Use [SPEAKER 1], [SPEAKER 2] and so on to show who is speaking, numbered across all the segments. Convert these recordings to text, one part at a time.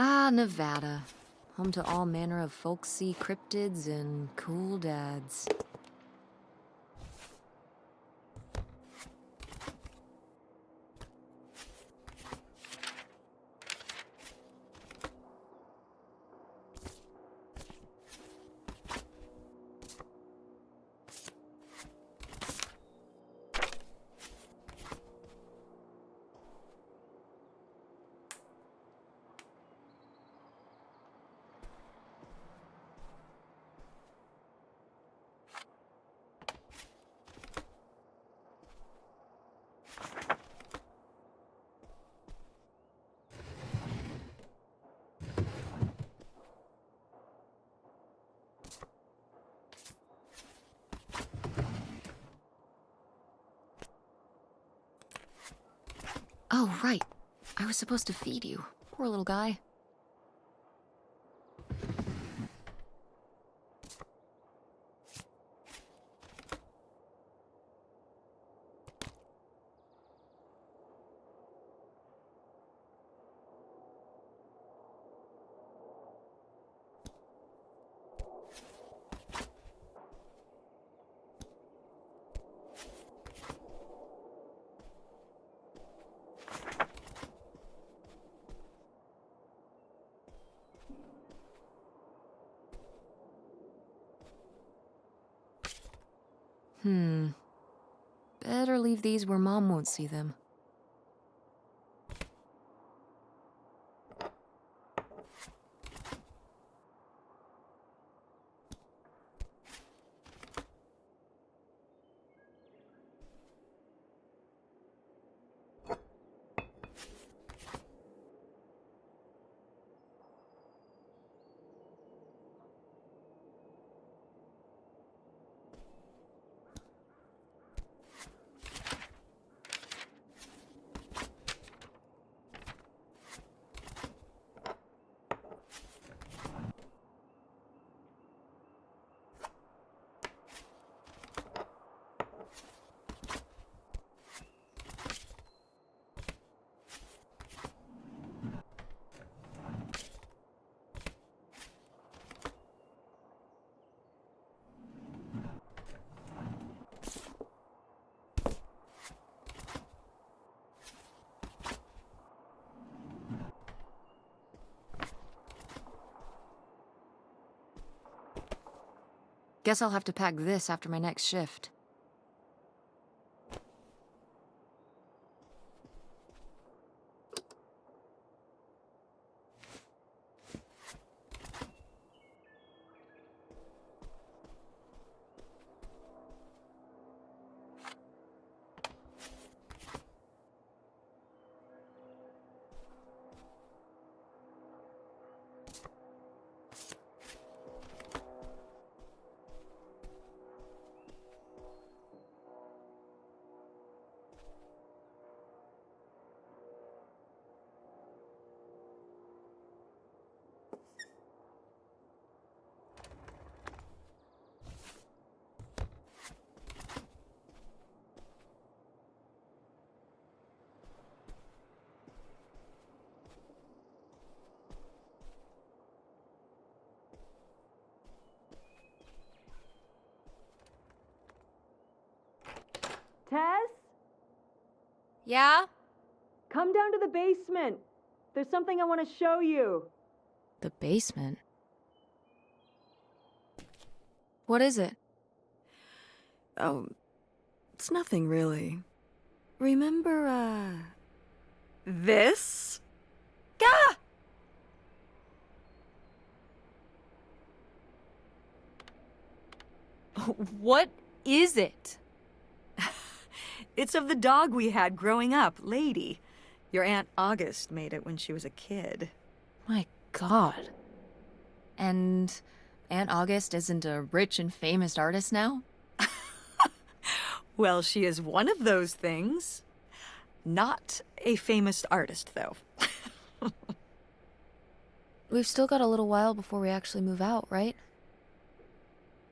[SPEAKER 1] Ah, Nevada. Home to all manner of folksy cryptids and cool dads. Oh, right. I was supposed to feed you. Poor little guy. Better leave these where Mom won't see them. Guess I'll have to pack this after my next shift.
[SPEAKER 2] Tess?
[SPEAKER 1] Yeah?
[SPEAKER 2] Come down to the basement. There's something I want to show you.
[SPEAKER 1] The basement? What is it?
[SPEAKER 2] Oh, it's nothing really. Remember, this? Gah!
[SPEAKER 1] What is it?
[SPEAKER 2] It's of the dog we had growing up, Lady. Your Aunt August made it when she was a kid.
[SPEAKER 1] My God. And Aunt August isn't a rich and famous artist now?
[SPEAKER 2] Well, she is one of those things. Not a famous artist, though.
[SPEAKER 1] We've still got a little while before we actually move out, right?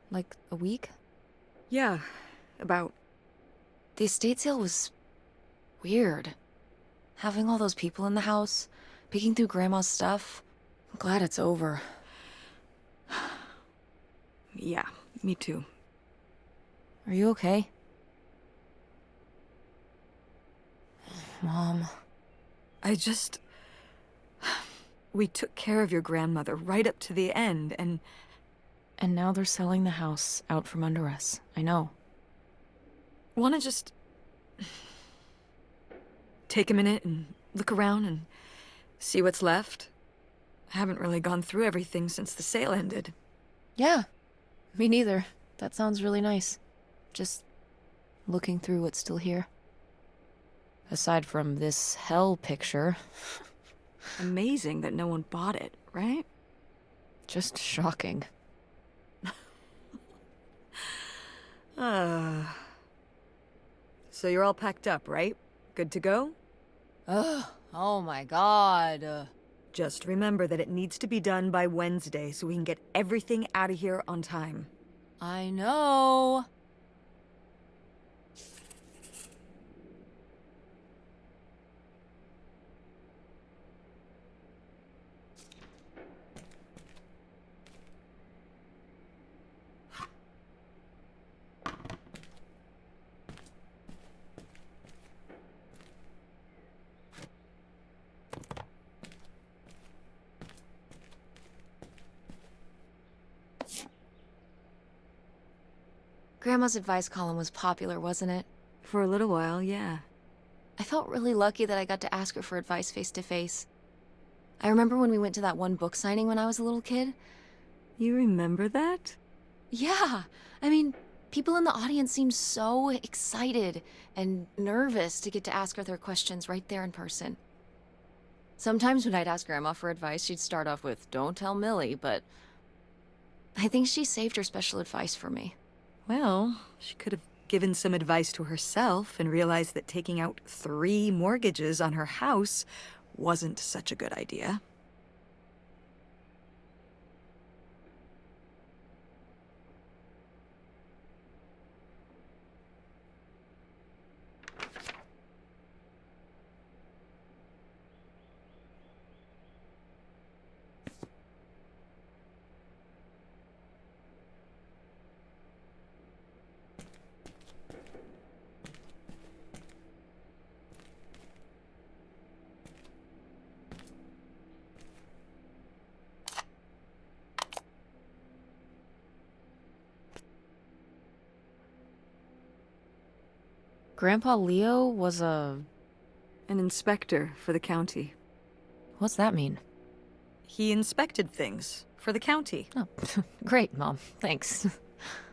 [SPEAKER 1] Like a week?
[SPEAKER 2] Yeah, about.
[SPEAKER 1] The estate sale was weird. Having all those people in the house, picking through Grandma's stuff. Glad it's over.
[SPEAKER 2] Yeah, me too.
[SPEAKER 1] Are you okay? Mom.
[SPEAKER 2] We took care of your grandmother right up to the end, and
[SPEAKER 1] And now they're selling the house out from under us. I know.
[SPEAKER 2] wanna just take a minute and look around and see what's left. I haven't really gone through everything since the sale ended.
[SPEAKER 1] Yeah, me neither. That sounds really nice. Just looking through what's still here. Aside from this hell picture.
[SPEAKER 2] Amazing that no one bought it, right?
[SPEAKER 1] Just shocking.
[SPEAKER 2] Uh, so you're all packed up, right? Good to go?
[SPEAKER 1] Ugh, oh my god.
[SPEAKER 2] Just remember that it needs to be done by Wednesday so we can get everything out of here on time.
[SPEAKER 1] I know. Grandma's advice column was popular, wasn't it?
[SPEAKER 2] For a little while, yeah.
[SPEAKER 1] I felt really lucky that I got to ask her for advice face to face. I remember when we went to that one book signing when I was a little kid.
[SPEAKER 2] You remember that?
[SPEAKER 1] Yeah, I mean, people in the audience seemed so excited and nervous to get to ask her their questions right there in person. Sometimes when I'd ask Grandma for advice, she'd start off with, "Don't tell Millie," but I think she saved her special advice for me.
[SPEAKER 2] Well, she could have given some advice to herself and realized that taking out 3 mortgages on her house wasn't such a good idea.
[SPEAKER 1] Grandpa Leo was
[SPEAKER 2] An inspector for the county.
[SPEAKER 1] What's that mean?
[SPEAKER 2] He inspected things for the county.
[SPEAKER 1] Oh, great, Mom. Thanks.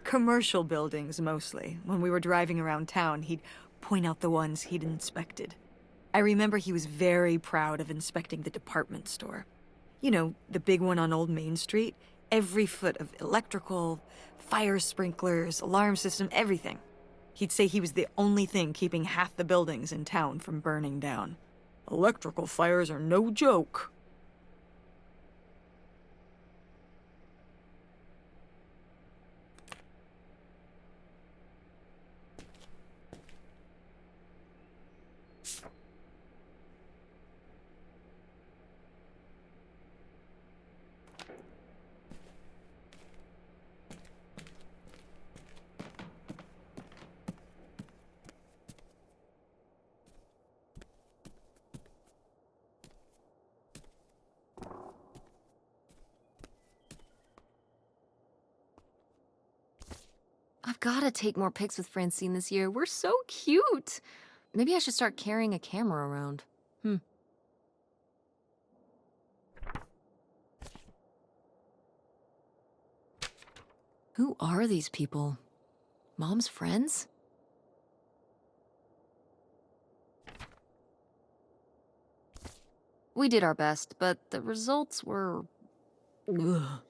[SPEAKER 2] Commercial buildings, mostly. When we were driving around town, he'd point out the ones he'd inspected. I remember he was very proud of inspecting the department store. You know, the big one on Old Main Street. Every foot of electrical, fire sprinklers, alarm system, everything. He'd say he was the only thing keeping half the buildings in town from burning down. Electrical fires are no joke.
[SPEAKER 1] I've gotta take more pics with Francine this year. We're so cute. Maybe I should start carrying a camera around. Who are these people? Mom's friends? We did our best, but the results were... Ugh.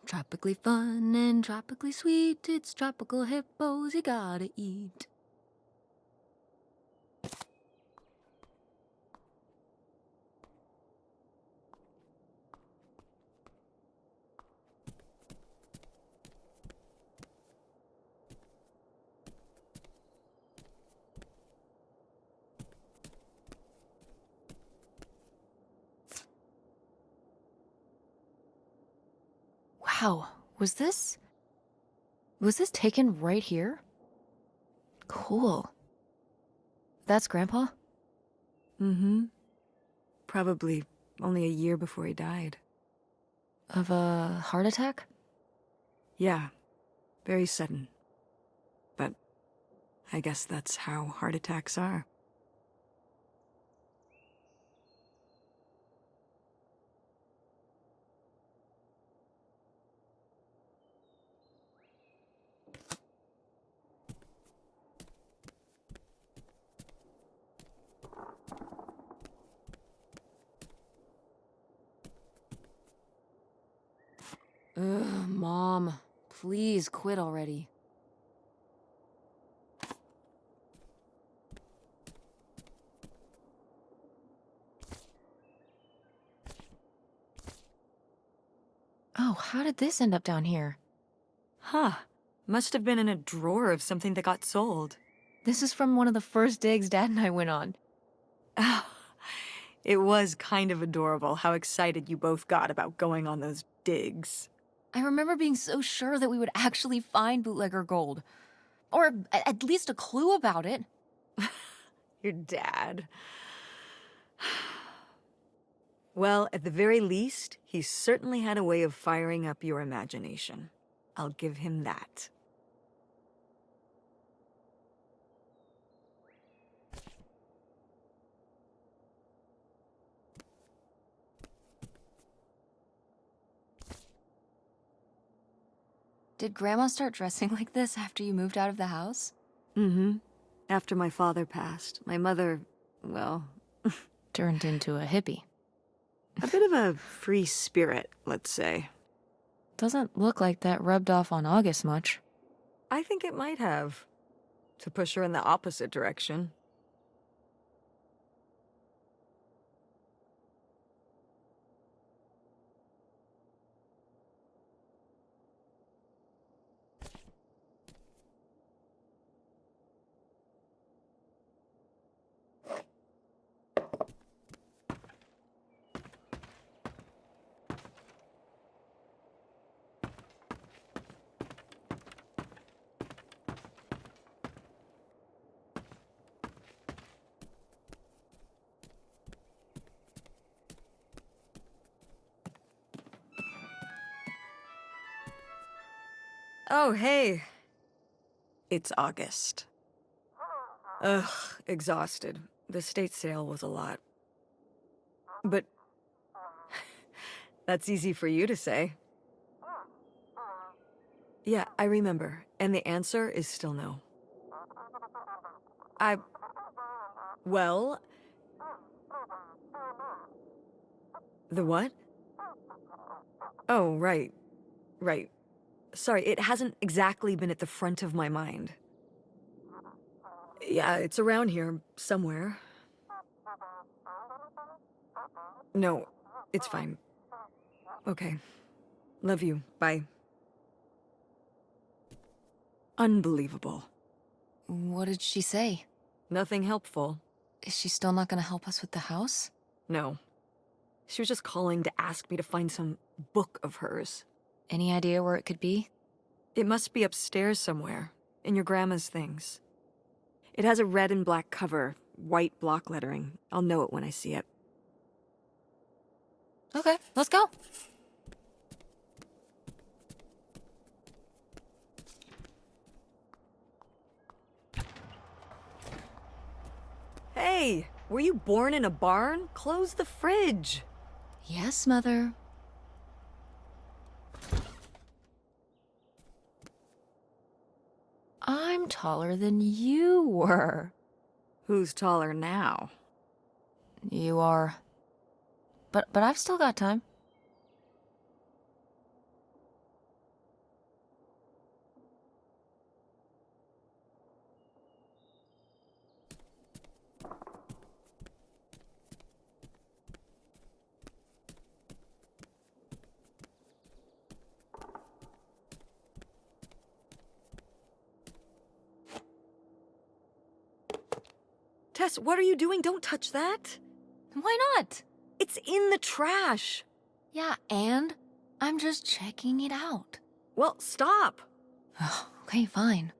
[SPEAKER 1] Tropically fun and tropically sweet. It's tropical hippos you gotta eat. Wow, was this taken right here? Cool. That's Grandpa?
[SPEAKER 2] Mm-hmm. Probably only a year before he died.
[SPEAKER 1] Of a heart attack?
[SPEAKER 2] Yeah, very sudden. But I guess that's how heart attacks are.
[SPEAKER 1] Ugh, Mom. Please quit already. Oh, how did this end up down here?
[SPEAKER 2] Huh. Must have been in a drawer of something that got sold.
[SPEAKER 1] This is from one of the first digs Dad and I went on.
[SPEAKER 2] It was kind of adorable how excited you both got about going on those digs.
[SPEAKER 1] I remember being so sure that we would actually find bootlegger gold. Or at least a clue about it.
[SPEAKER 2] Your dad. Well, at the very least, he certainly had a way of firing up your imagination. I'll give him that.
[SPEAKER 1] Did Grandma start dressing like this after you moved out of the house?
[SPEAKER 2] Mm-hmm. After my father passed, my mother, well,
[SPEAKER 1] Turned into a hippie.
[SPEAKER 2] a bit of a free spirit, let's say.
[SPEAKER 1] Doesn't look like that rubbed off on August much.
[SPEAKER 2] I think it might have. To push her in the opposite direction. Oh, hey. It's August. Ugh, exhausted. The state sale was a lot. But that's easy for you to say. Yeah, I remember. And the answer is still no. Well... The what? Oh, right. Right. Sorry, it hasn't exactly been at the front of my mind. Yeah, it's around here, somewhere. No, it's fine. Okay. Love you. Bye. Unbelievable.
[SPEAKER 1] What did she say?
[SPEAKER 2] Nothing helpful.
[SPEAKER 1] Is she still not gonna help us with the house?
[SPEAKER 2] No. She was just calling to ask me to find some book of hers.
[SPEAKER 1] Any idea where it could be?
[SPEAKER 2] It must be upstairs somewhere, in your grandma's things. It has a red and black cover, white block lettering. I'll know it when I see it.
[SPEAKER 1] Okay, let's go.
[SPEAKER 2] Hey, were you born in a barn? Close the fridge.
[SPEAKER 1] Yes, Mother. I'm taller than you were.
[SPEAKER 2] Who's taller now?
[SPEAKER 1] You are. But I've still got time.
[SPEAKER 2] Tess, what are you doing? Don't touch that.
[SPEAKER 1] Why not?
[SPEAKER 2] It's in the trash.
[SPEAKER 1] Yeah, and I'm just checking it out.
[SPEAKER 2] Well, stop.
[SPEAKER 1] Okay, fine.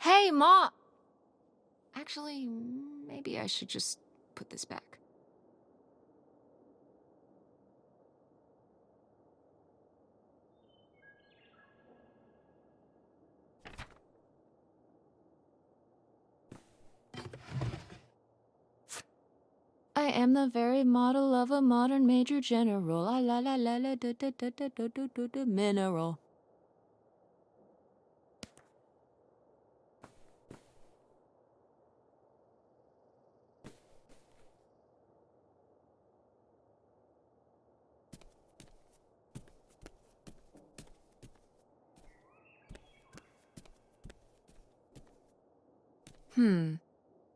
[SPEAKER 1] Hey, Ma! Actually, maybe I should just put this back. I am the very model of a modern major general. La la la la la da da da da da da da da mineral.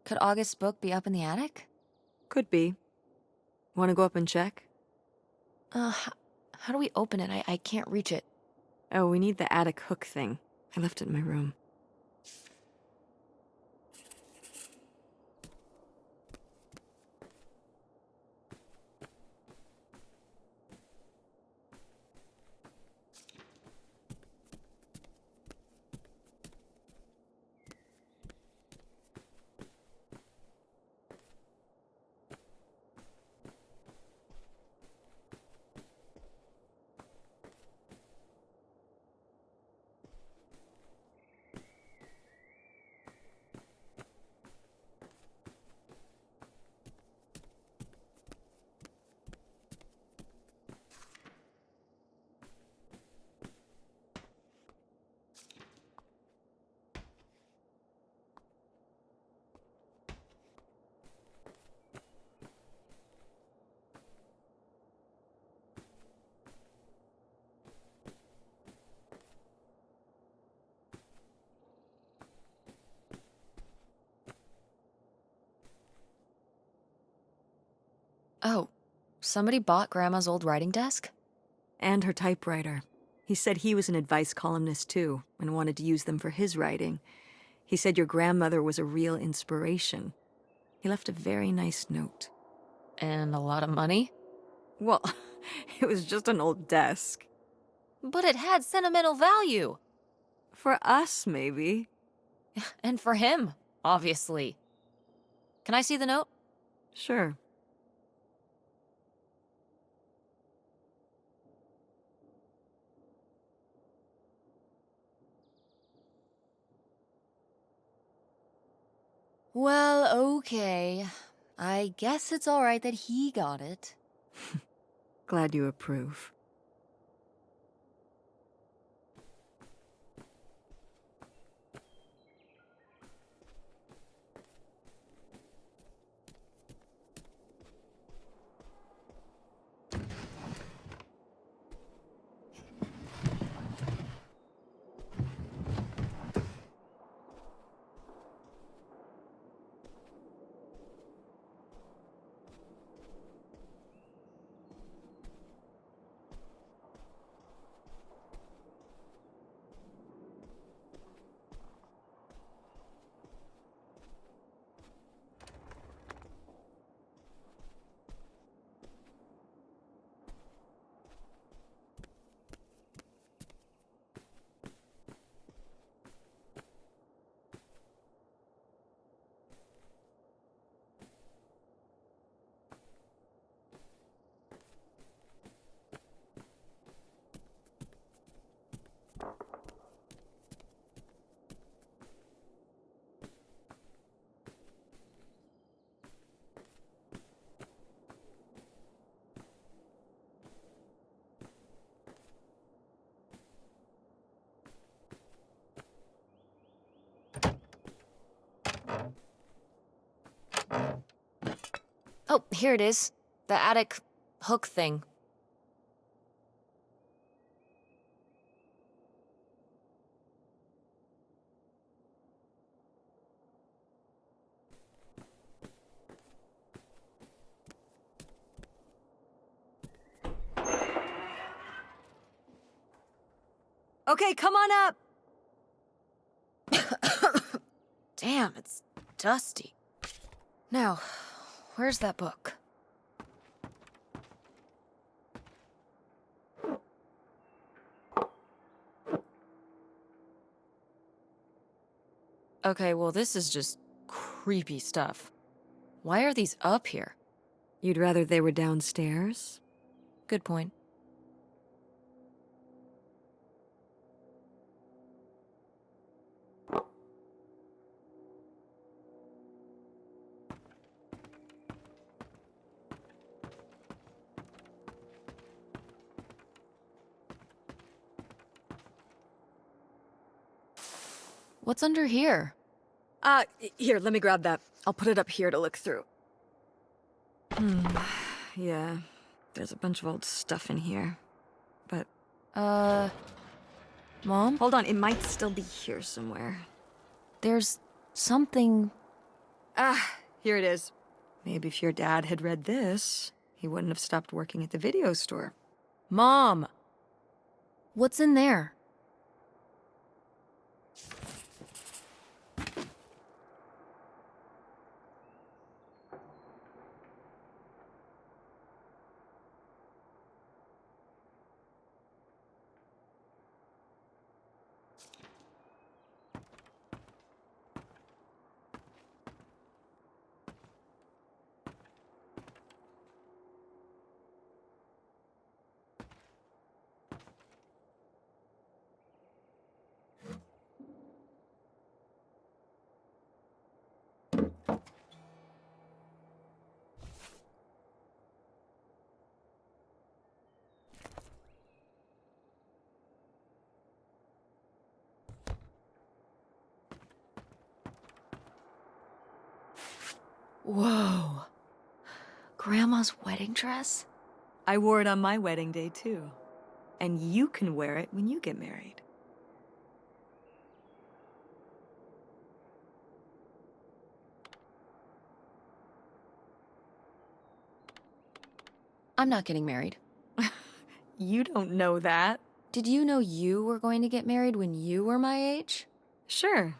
[SPEAKER 1] Could August's book be up in the attic?
[SPEAKER 2] Could be. Want to go up and check?
[SPEAKER 1] How do we open it? I can't reach it.
[SPEAKER 2] Oh, we need the attic hook thing. I left it in my room.
[SPEAKER 1] Oh, somebody bought Grandma's old writing desk?
[SPEAKER 2] And her typewriter. He said he was an advice columnist too, and wanted to use them for his writing. He said your grandmother was a real inspiration. He left a very nice note.
[SPEAKER 1] And a lot of money?
[SPEAKER 2] Well, it was just an old desk.
[SPEAKER 1] But it had sentimental value.
[SPEAKER 2] For us, maybe.
[SPEAKER 1] And for him, obviously. Can I see the note?
[SPEAKER 2] Sure.
[SPEAKER 1] Well, okay. I guess it's all right that he got it.
[SPEAKER 2] Glad you approve.
[SPEAKER 1] Oh, here it is. The attic hook thing.
[SPEAKER 2] Okay, come on up!
[SPEAKER 1] Damn, it's dusty. Now, where's that book? Okay, well, this is just creepy stuff. Why are these up here?
[SPEAKER 2] You'd rather they were downstairs?
[SPEAKER 1] Good point. What's under here?
[SPEAKER 2] Here, let me grab that. I'll put it up here to look through. Yeah, there's a bunch of old stuff in here. But,
[SPEAKER 1] Mom?
[SPEAKER 2] hold on, it might still be here somewhere.
[SPEAKER 1] There's something...
[SPEAKER 2] Here it is. Maybe if your dad had read this, he wouldn't have stopped working at the video store.
[SPEAKER 1] Mom! What's in there? Whoa. Grandma's wedding dress?
[SPEAKER 2] I wore it on my wedding day, too. And you can wear it when you get married.
[SPEAKER 1] I'm not getting married.
[SPEAKER 2] You don't know that.
[SPEAKER 1] Did you know you were going to get married when you were my age?
[SPEAKER 2] Sure.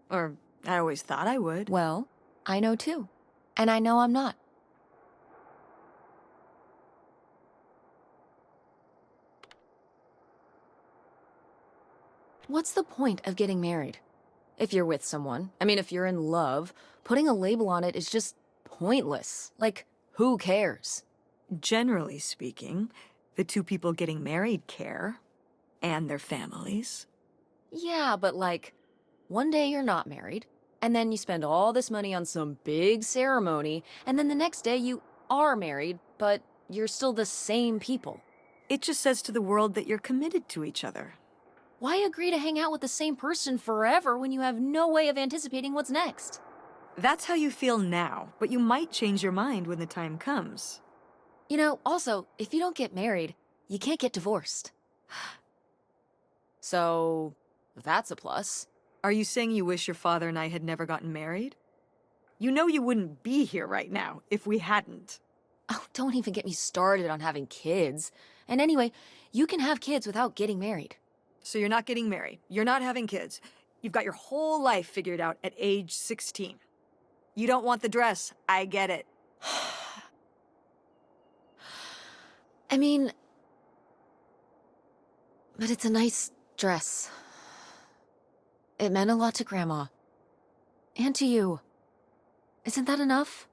[SPEAKER 2] Or I always thought I would.
[SPEAKER 1] Well, I know too. And I know I'm not. What's the point of getting married? If you're with someone, I mean, if you're in love, putting a label on it is just pointless. Like, who cares?
[SPEAKER 2] Generally speaking, the two people getting married care, and their families.
[SPEAKER 1] Yeah, but like, one day you're not married, and then you spend all this money on some big ceremony, and then the next day you are married, but you're still the same people.
[SPEAKER 2] It just says to the world that you're committed to each other.
[SPEAKER 1] Why agree to hang out with the same person forever when you have no way of anticipating what's next?
[SPEAKER 2] That's how you feel now, but you might change your mind when the time comes.
[SPEAKER 1] You know, also, if you don't get married, you can't get divorced. So, that's a plus.
[SPEAKER 2] Are you saying you wish your father and I had never gotten married? You know you wouldn't be here right now if we hadn't.
[SPEAKER 1] Oh, don't even get me started on having kids. And anyway, you can have kids without getting married.
[SPEAKER 2] So you're not getting married. You're not having kids. You've got your whole life figured out at age 16. You don't want the dress. I get it.
[SPEAKER 1] I mean, but it's a nice dress. It meant a lot to Grandma. And to you. Isn't that enough?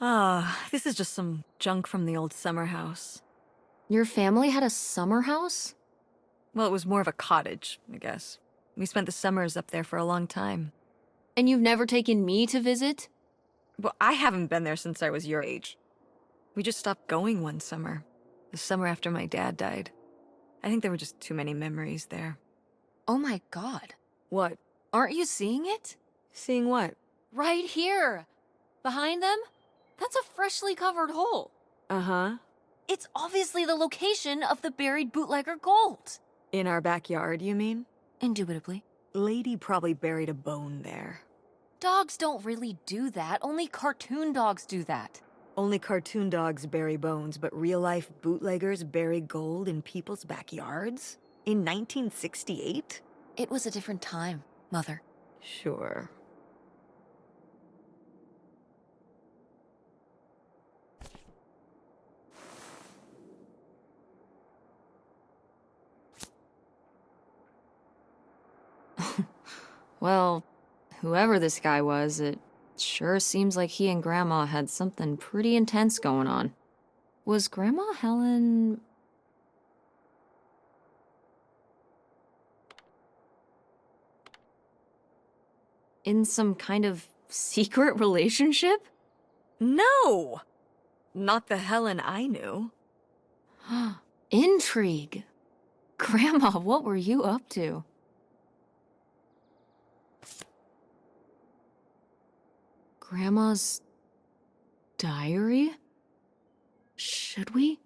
[SPEAKER 2] Ah, this is just some junk from the old summer house.
[SPEAKER 1] Your family had a summer house?
[SPEAKER 2] Well, it was more of a cottage, I guess. We spent the summers up there for a long time.
[SPEAKER 1] And you've never taken me to visit?
[SPEAKER 2] Well, I haven't been there since I was your age. We just stopped going one summer. The summer after my dad died. I think there were just too many memories there.
[SPEAKER 1] Oh my god.
[SPEAKER 2] What?
[SPEAKER 1] Aren't you seeing it?
[SPEAKER 2] Seeing what?
[SPEAKER 1] Right here! Behind them? That's a freshly covered hole.
[SPEAKER 2] Uh-huh.
[SPEAKER 1] It's obviously the location of the buried bootlegger gold.
[SPEAKER 2] In our backyard, you mean?
[SPEAKER 1] Indubitably.
[SPEAKER 2] Lady probably buried a bone there.
[SPEAKER 1] Dogs don't really do that. Only cartoon dogs do that.
[SPEAKER 2] Only cartoon dogs bury bones, but real-life bootleggers bury gold in people's backyards? In 1968?
[SPEAKER 1] It was a different time, Mother.
[SPEAKER 2] Sure.
[SPEAKER 1] Well, whoever this guy was, it sure seems like he and Grandma had something pretty intense going on. Was Grandma Helen... in some kind of secret relationship?
[SPEAKER 2] No! Not the Helen I knew.
[SPEAKER 1] Intrigue. Grandma, what were you up to? Grandma's diary? Should we?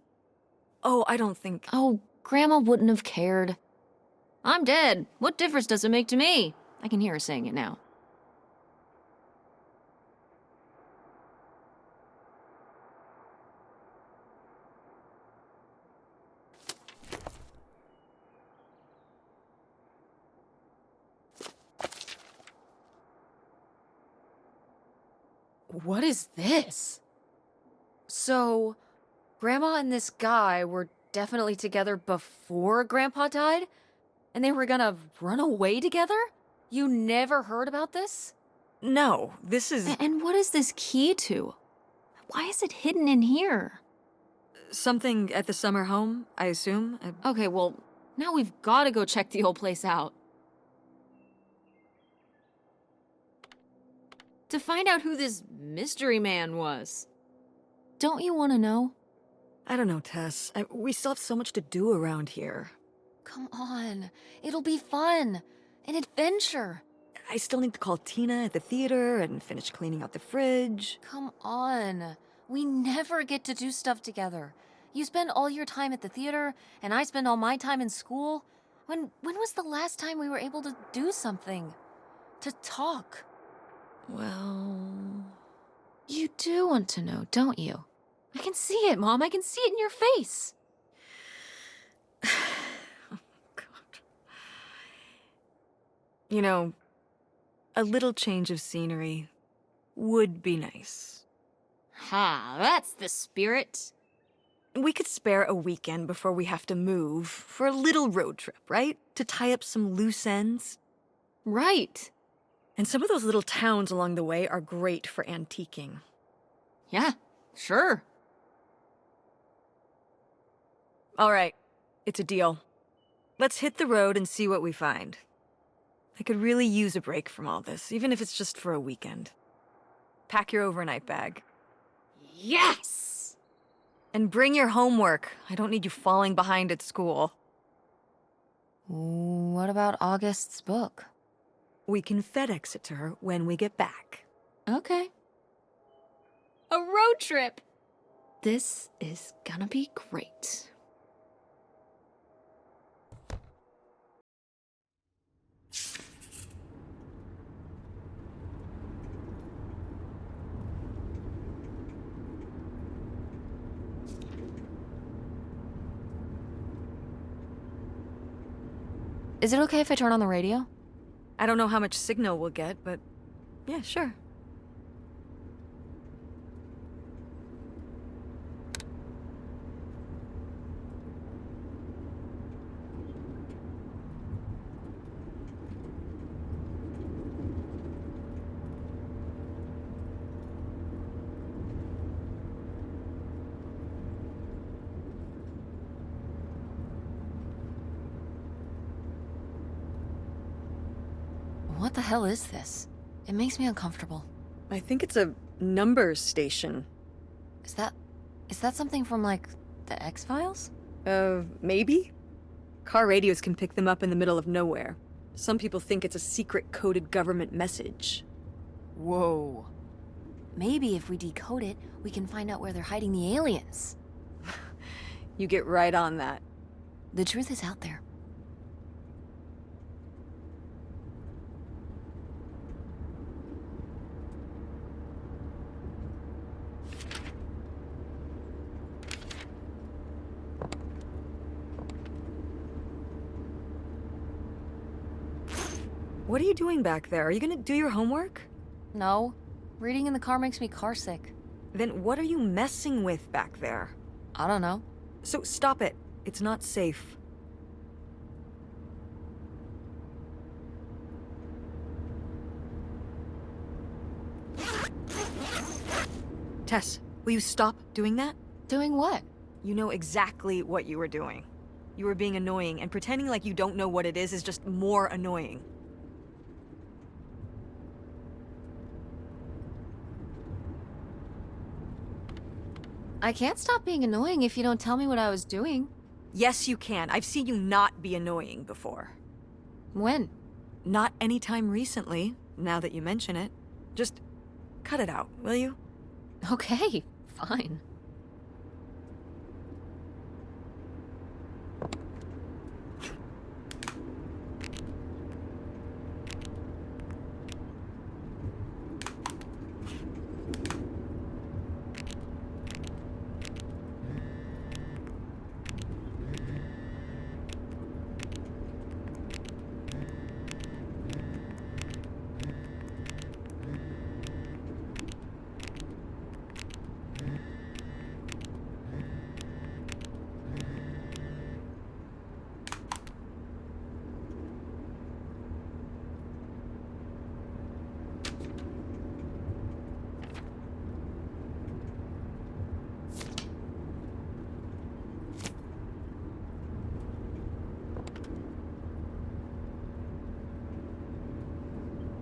[SPEAKER 2] Oh, I don't think...
[SPEAKER 1] Oh, Grandma wouldn't have cared. I'm dead. What difference does it make to me? I can hear her saying it now. What is this? So, Grandma and this guy were definitely together before Grandpa died? And they were gonna run away together? You never heard about this?
[SPEAKER 2] No, this is
[SPEAKER 1] And what is this key to? Why is it hidden in here?
[SPEAKER 2] something at the summer home, I assume.
[SPEAKER 1] Okay, well, now we've gotta go check the old place out. To find out who this mystery man was. Don't you want to know?
[SPEAKER 2] I don't know, Tess. We still have so much to do around here.
[SPEAKER 1] Come on. It'll be fun. An adventure.
[SPEAKER 2] I still need to call Tina at the theater and finish cleaning out the fridge.
[SPEAKER 1] Come on. We never get to do stuff together. You spend all your time at the theater, and I spend all my time in school. When was the last time we were able to do something? To talk?
[SPEAKER 2] Well...
[SPEAKER 1] You do want to know, don't you? I can see it, Mom. I can see it in your face.
[SPEAKER 2] Oh, God. You know, a little change of scenery would be nice.
[SPEAKER 1] Ha, that's the spirit.
[SPEAKER 2] We could spare a weekend before we have to move for a little road trip, right? To tie up some loose ends.
[SPEAKER 1] Right.
[SPEAKER 2] And some of those little towns along the way are great for antiquing.
[SPEAKER 1] Yeah, sure.
[SPEAKER 2] All right, it's a deal. Let's hit the road and see what we find. I could really use a break from all this, even if it's just for a weekend. Pack your overnight bag.
[SPEAKER 1] Yes!
[SPEAKER 2] And bring your homework. I don't need you falling behind at school.
[SPEAKER 1] What about August's book?
[SPEAKER 2] We can FedEx it to her when we get back.
[SPEAKER 1] Okay. A road trip! This is gonna be great. Is it okay if I turn on the radio?
[SPEAKER 2] I don't know how much signal we'll get, but yeah, sure.
[SPEAKER 1] What the hell is this? It makes me uncomfortable.
[SPEAKER 2] I think it's a numbers station.
[SPEAKER 1] Is that something from, like, the X-Files?
[SPEAKER 2] Maybe? Car radios can pick them up in the middle of nowhere. Some people think it's a secret coded government message.
[SPEAKER 1] Whoa. Maybe if we decode it, we can find out where they're hiding the aliens.
[SPEAKER 2] You get right on that.
[SPEAKER 1] The truth is out there.
[SPEAKER 2] What are you doing back there? Are you gonna do your homework?
[SPEAKER 1] No. Reading in the car makes me carsick.
[SPEAKER 2] Then what are you messing with back there?
[SPEAKER 1] I don't know.
[SPEAKER 2] So stop it. It's not safe. Tess, will you stop doing that?
[SPEAKER 1] Doing what?
[SPEAKER 2] You know exactly what you were doing. You were being annoying, and pretending like you don't know what it is just more annoying.
[SPEAKER 1] I can't stop being annoying if you don't tell me what I was doing.
[SPEAKER 2] Yes, you can. I've seen you not be annoying before.
[SPEAKER 1] When?
[SPEAKER 2] Not anytime recently, now that you mention it. Just cut it out, will you?
[SPEAKER 1] Okay, fine.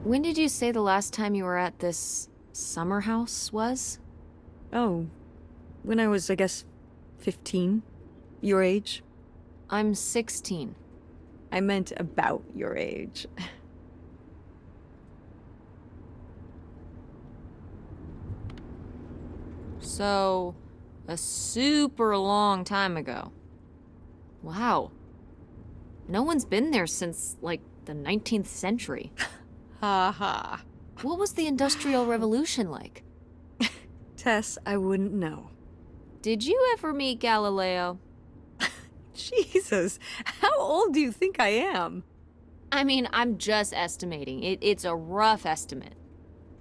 [SPEAKER 1] When did you say the last time you were at this summer house was?
[SPEAKER 2] Oh, when I was, I guess, 15. Your age.
[SPEAKER 1] I'm 16.
[SPEAKER 2] I meant about your age.
[SPEAKER 1] So, a super long time ago. Wow. No one's been there since, like, the 19th century.
[SPEAKER 2] Ha ha.
[SPEAKER 1] What was the Industrial Revolution like?
[SPEAKER 2] Tess, I wouldn't know.
[SPEAKER 1] Did you ever meet Galileo?
[SPEAKER 2] Jesus, how old do you think I am?
[SPEAKER 1] I mean, I'm just estimating. It's a rough estimate.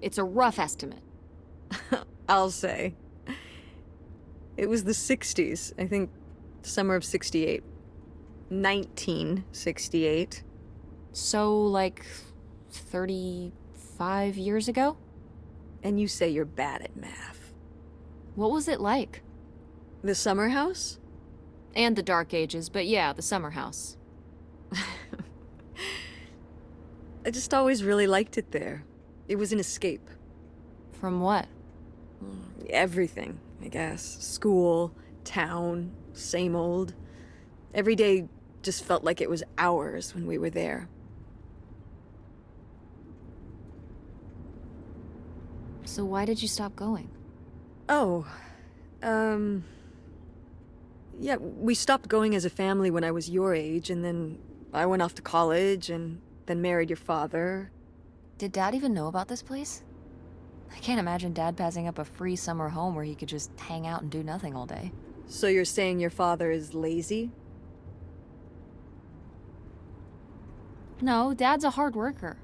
[SPEAKER 1] It's a rough estimate.
[SPEAKER 2] I'll say. It was the 60s, I think, summer of 68. 1968.
[SPEAKER 1] So, like, 35 years ago?
[SPEAKER 2] And you say you're bad at math.
[SPEAKER 1] What was it like?
[SPEAKER 2] The summer house?
[SPEAKER 1] And the Dark Ages, but yeah, the summer house.
[SPEAKER 2] I just always really liked it there. It was an escape.
[SPEAKER 1] From what?
[SPEAKER 2] Everything, I guess. School, town, same old. Every day just felt like it was hours when we were there.
[SPEAKER 1] So why did you stop going?
[SPEAKER 2] Oh, yeah, we stopped going as a family when I was your age, and then I went off to college, and then married your father.
[SPEAKER 1] Did Dad even know about this place? I can't imagine Dad passing up a free summer home where he could just hang out and do nothing all day.
[SPEAKER 2] So you're saying your father is lazy?
[SPEAKER 1] No, Dad's a hard worker.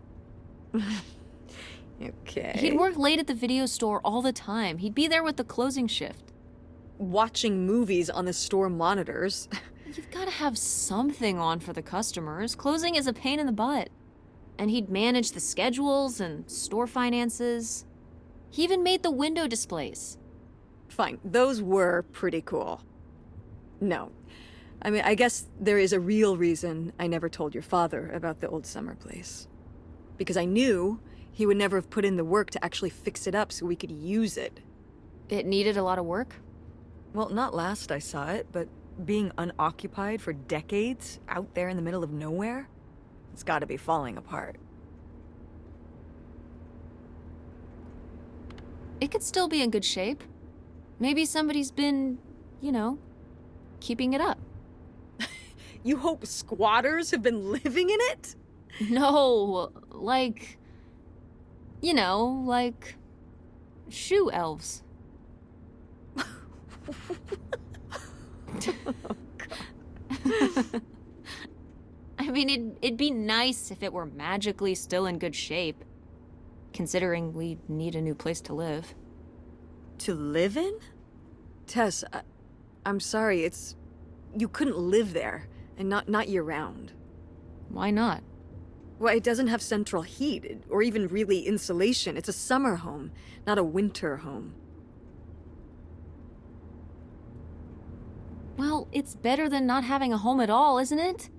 [SPEAKER 2] Okay.
[SPEAKER 1] He'd work late at the video store all the time. He'd be there with the closing shift.
[SPEAKER 2] Watching movies on the store monitors.
[SPEAKER 1] You've got to have something on for the customers. Closing is a pain in the butt. And he'd manage the schedules and store finances. He even made the window displays.
[SPEAKER 2] Fine, those were pretty cool. No. I mean, I guess there is a real reason I never told your father about the old summer place. Because I knew he would never have put in the work to actually fix it up so we could use it.
[SPEAKER 1] It needed a lot of work?
[SPEAKER 2] Well, not last I saw it, but being unoccupied for decades out there in the middle of nowhere, it's gotta be falling apart.
[SPEAKER 1] It could still be in good shape. Maybe somebody's been, you know, keeping it up.
[SPEAKER 2] You hope squatters have been living in it?
[SPEAKER 1] No, like, you know, like shoe elves. I mean, it'd be nice if it were magically still in good shape, considering we need a new place to live.
[SPEAKER 2] To live in? Tess, I'm sorry, you couldn't live there, and not year-round.
[SPEAKER 1] Why not?
[SPEAKER 2] Well, it doesn't have central heat, or even really insulation. It's a summer home, not a winter home.
[SPEAKER 1] Well, it's better than not having a home at all, isn't it?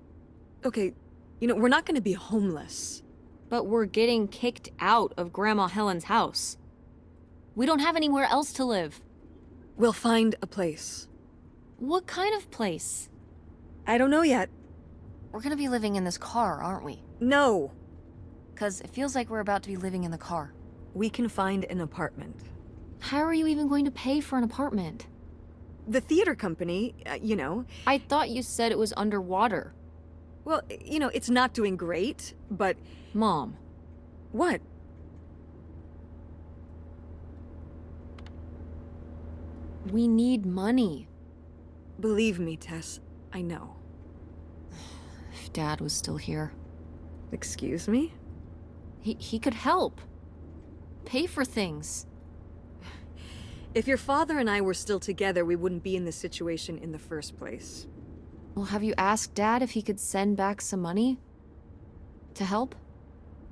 [SPEAKER 2] Okay, we're not gonna be homeless.
[SPEAKER 1] But we're getting kicked out of Grandma Helen's house. We don't have anywhere else to live.
[SPEAKER 2] We'll find a place.
[SPEAKER 1] What kind of place?
[SPEAKER 2] I don't know yet.
[SPEAKER 1] We're gonna be living in this car, aren't we?
[SPEAKER 2] No.
[SPEAKER 1] 'Cause it feels like we're about to be living in the car.
[SPEAKER 2] We can find an apartment.
[SPEAKER 1] How are you even going to pay for an apartment?
[SPEAKER 2] The theater company,
[SPEAKER 1] I thought you said it was underwater.
[SPEAKER 2] well, it's not doing great, but...
[SPEAKER 1] Mom.
[SPEAKER 2] What?
[SPEAKER 1] We need money.
[SPEAKER 2] Believe me, Tess, I know.
[SPEAKER 1] If Dad was still here.
[SPEAKER 2] Excuse me?
[SPEAKER 1] He could help. Pay for things.
[SPEAKER 2] If your father and I were still together, we wouldn't be in this situation in the first place.
[SPEAKER 1] Well, have you asked Dad if he could send back some money? To help?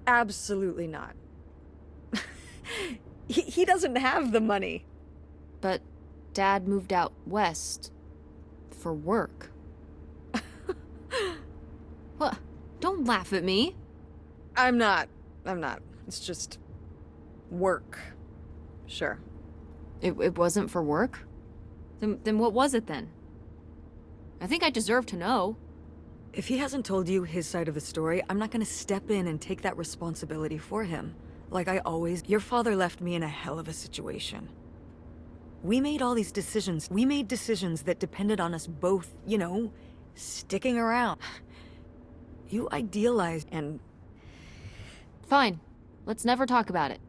[SPEAKER 2] Absolutely not. He doesn't have the money.
[SPEAKER 1] But Dad moved out west. For work. What? Don't laugh at me.
[SPEAKER 2] I'm not. It's just work. Sure.
[SPEAKER 1] It wasn't for work? Then what was it then? I think I deserve to know.
[SPEAKER 2] If he hasn't told you his side of the story, I'm not gonna step in and take that responsibility for him. Like I always, your father left me in a hell of a situation. We made all these decisions. We made decisions that depended on us both, you know, sticking around. You idealized and...
[SPEAKER 1] Fine. Let's never talk about it.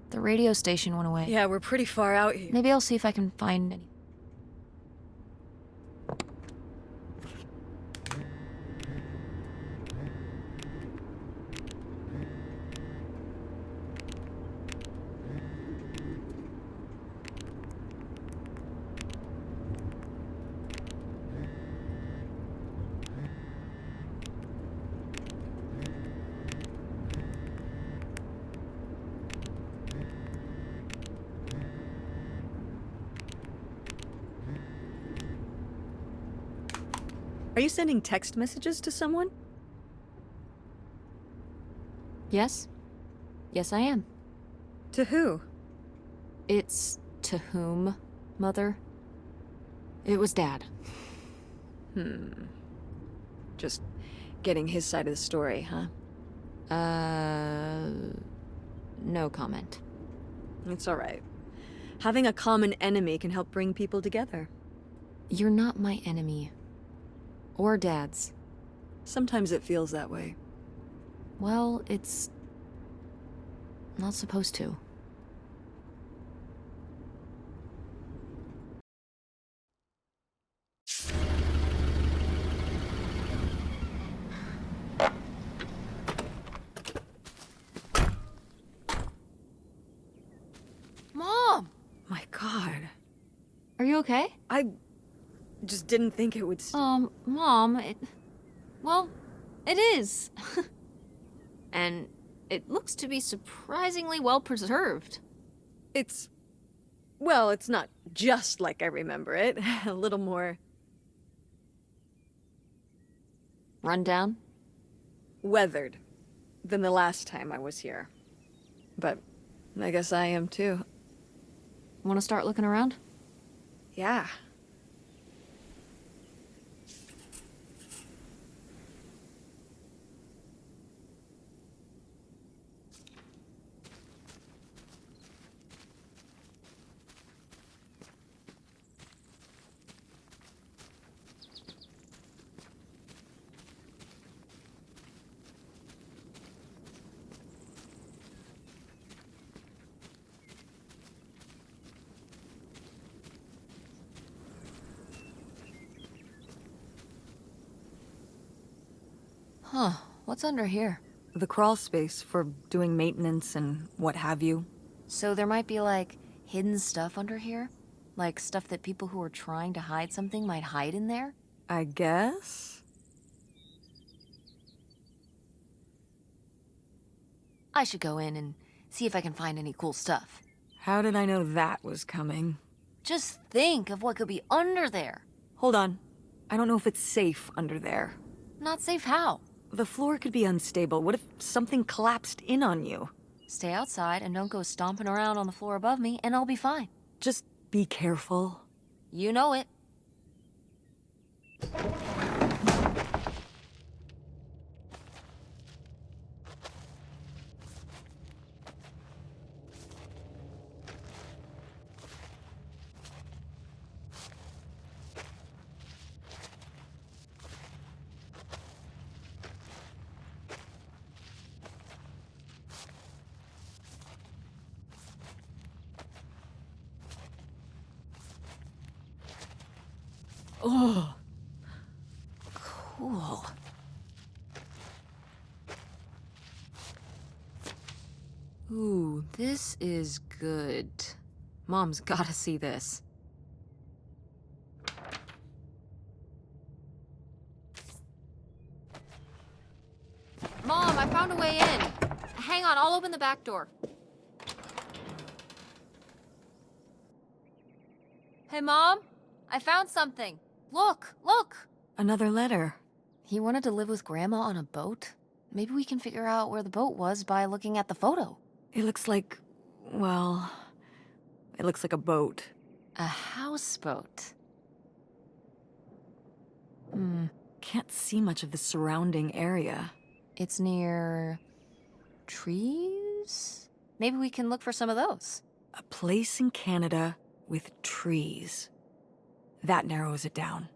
[SPEAKER 1] The radio station went away.
[SPEAKER 2] Yeah, we're pretty far out here.
[SPEAKER 1] Maybe I'll see if I can find any.
[SPEAKER 2] Are you sending text messages to someone?
[SPEAKER 1] Yes? Yes, I am.
[SPEAKER 2] To who?
[SPEAKER 1] It's to whom, Mother? It was Dad.
[SPEAKER 2] Just getting his side of the story, huh?
[SPEAKER 1] No comment.
[SPEAKER 2] It's all right. Having a common enemy can help bring people together.
[SPEAKER 1] You're not my enemy. Or Dad's.
[SPEAKER 2] Sometimes it feels that way.
[SPEAKER 1] Well, it's not supposed to. Mom!
[SPEAKER 2] My God.
[SPEAKER 1] Are you okay?
[SPEAKER 2] I just didn't think it would...
[SPEAKER 1] Mom, well, it is. And it looks to be surprisingly well preserved.
[SPEAKER 2] It's... Well, it's not just like I remember it. A little more...
[SPEAKER 1] Run down?
[SPEAKER 2] weathered than the last time I was here. But I guess I am too.
[SPEAKER 1] Want to start looking around?
[SPEAKER 2] Yeah.
[SPEAKER 1] Huh. What's under here?
[SPEAKER 2] The crawl space for doing maintenance and what have you.
[SPEAKER 1] So there might be, like, hidden stuff under here? Like stuff that people who are trying to hide something might hide in there?
[SPEAKER 2] I guess?
[SPEAKER 1] I should go in and see if I can find any cool stuff.
[SPEAKER 2] How did I know that was coming?
[SPEAKER 1] Just think of what could be under there.
[SPEAKER 2] Hold on. I don't know if it's safe under there.
[SPEAKER 1] Not safe how?
[SPEAKER 2] The floor could be unstable. What if something collapsed in on you?
[SPEAKER 1] Stay outside and don't go stomping around on the floor above me, and I'll be fine.
[SPEAKER 2] Just be careful.
[SPEAKER 1] You know it.
[SPEAKER 2] Oh.
[SPEAKER 1] Cool. Ooh, this is good. Mom's gotta see this. Mom, I found a way in. Hang on, I'll open the back door. Hey, Mom? I found something. Look, look!
[SPEAKER 2] Another letter.
[SPEAKER 1] He wanted to live with Grandma on a boat? Maybe we can figure out where the boat was by looking at the photo.
[SPEAKER 2] It looks like, well, it looks like a boat.
[SPEAKER 1] A houseboat.
[SPEAKER 2] Can't see much of the surrounding area.
[SPEAKER 1] It's near... trees? Maybe we can look for some of those.
[SPEAKER 2] A place in Canada with trees. That narrows it down.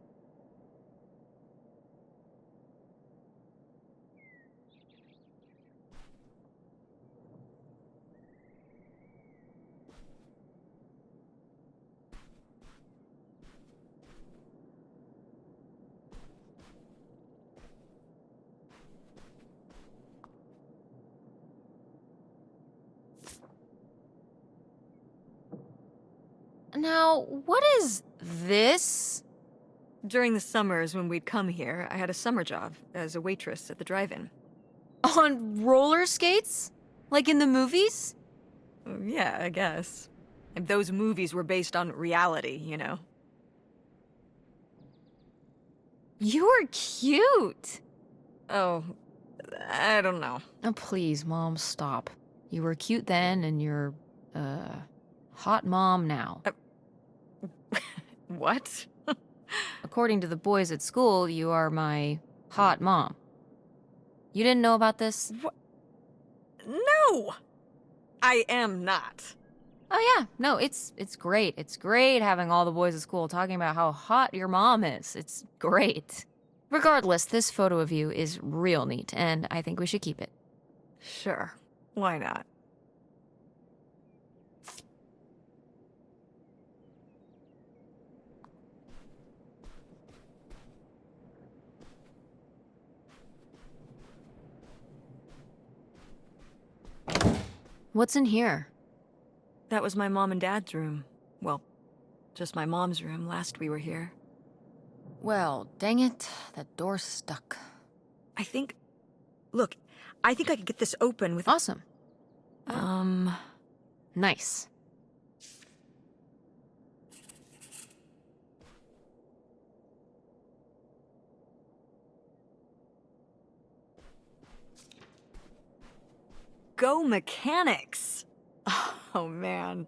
[SPEAKER 1] Now, what is this?
[SPEAKER 2] During the summers when we'd come here, I had a summer job as a waitress at the drive-in.
[SPEAKER 1] On roller skates? Like in the movies?
[SPEAKER 2] Yeah, I guess. And those movies were based on reality, you know.
[SPEAKER 1] You're cute!
[SPEAKER 2] Oh, I don't know.
[SPEAKER 1] Oh, please, Mom, stop. You were cute then, and you're, hot mom now.
[SPEAKER 2] What?
[SPEAKER 1] According to the boys at school, you are my hot mom. You didn't know about this?
[SPEAKER 2] No! I am not.
[SPEAKER 1] Oh yeah, no, it's great. It's great having all the boys at school talking about how hot your mom is. It's great. Regardless, this photo of you is real neat, and I think we should keep it.
[SPEAKER 2] Sure. Why not?
[SPEAKER 1] What's in here?
[SPEAKER 2] That was my mom and dad's room. Well, just my mom's room last we were here.
[SPEAKER 1] Well, dang it, that door's stuck.
[SPEAKER 2] I think... Look, I think I could get this open with...
[SPEAKER 1] Awesome. Nice.
[SPEAKER 2] Go mechanics! Oh, man.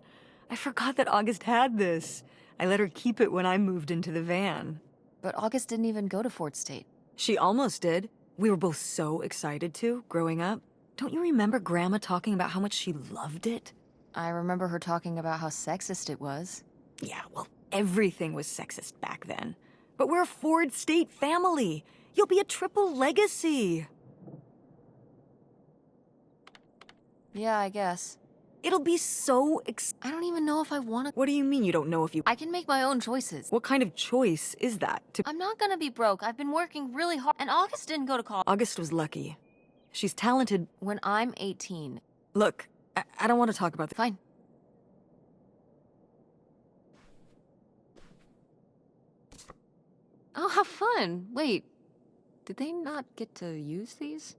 [SPEAKER 2] I forgot that August had this. I let her keep it when I moved into the van.
[SPEAKER 1] But August didn't even go to Fort State.
[SPEAKER 2] She almost did. We were both so excited to, growing up. Don't you remember Grandma talking about how much she loved it?
[SPEAKER 1] I remember her talking about how sexist it was.
[SPEAKER 2] Yeah, well, everything was sexist back then. But we're a Ford State family. You'll be a triple legacy.
[SPEAKER 1] Yeah, I guess.
[SPEAKER 2] It'll be so
[SPEAKER 1] I don't even know if I want to.
[SPEAKER 2] What do you mean you don't know if you...
[SPEAKER 1] I can make my own choices.
[SPEAKER 2] What kind of choice is that?
[SPEAKER 1] I'm not gonna be broke. I've been working really hard. And August didn't go to college.
[SPEAKER 2] August was lucky. She's talented.
[SPEAKER 1] When I'm 18.
[SPEAKER 2] Look, I don't want to talk about
[SPEAKER 1] Fine. Oh, how fun. Wait, did they not get to use these?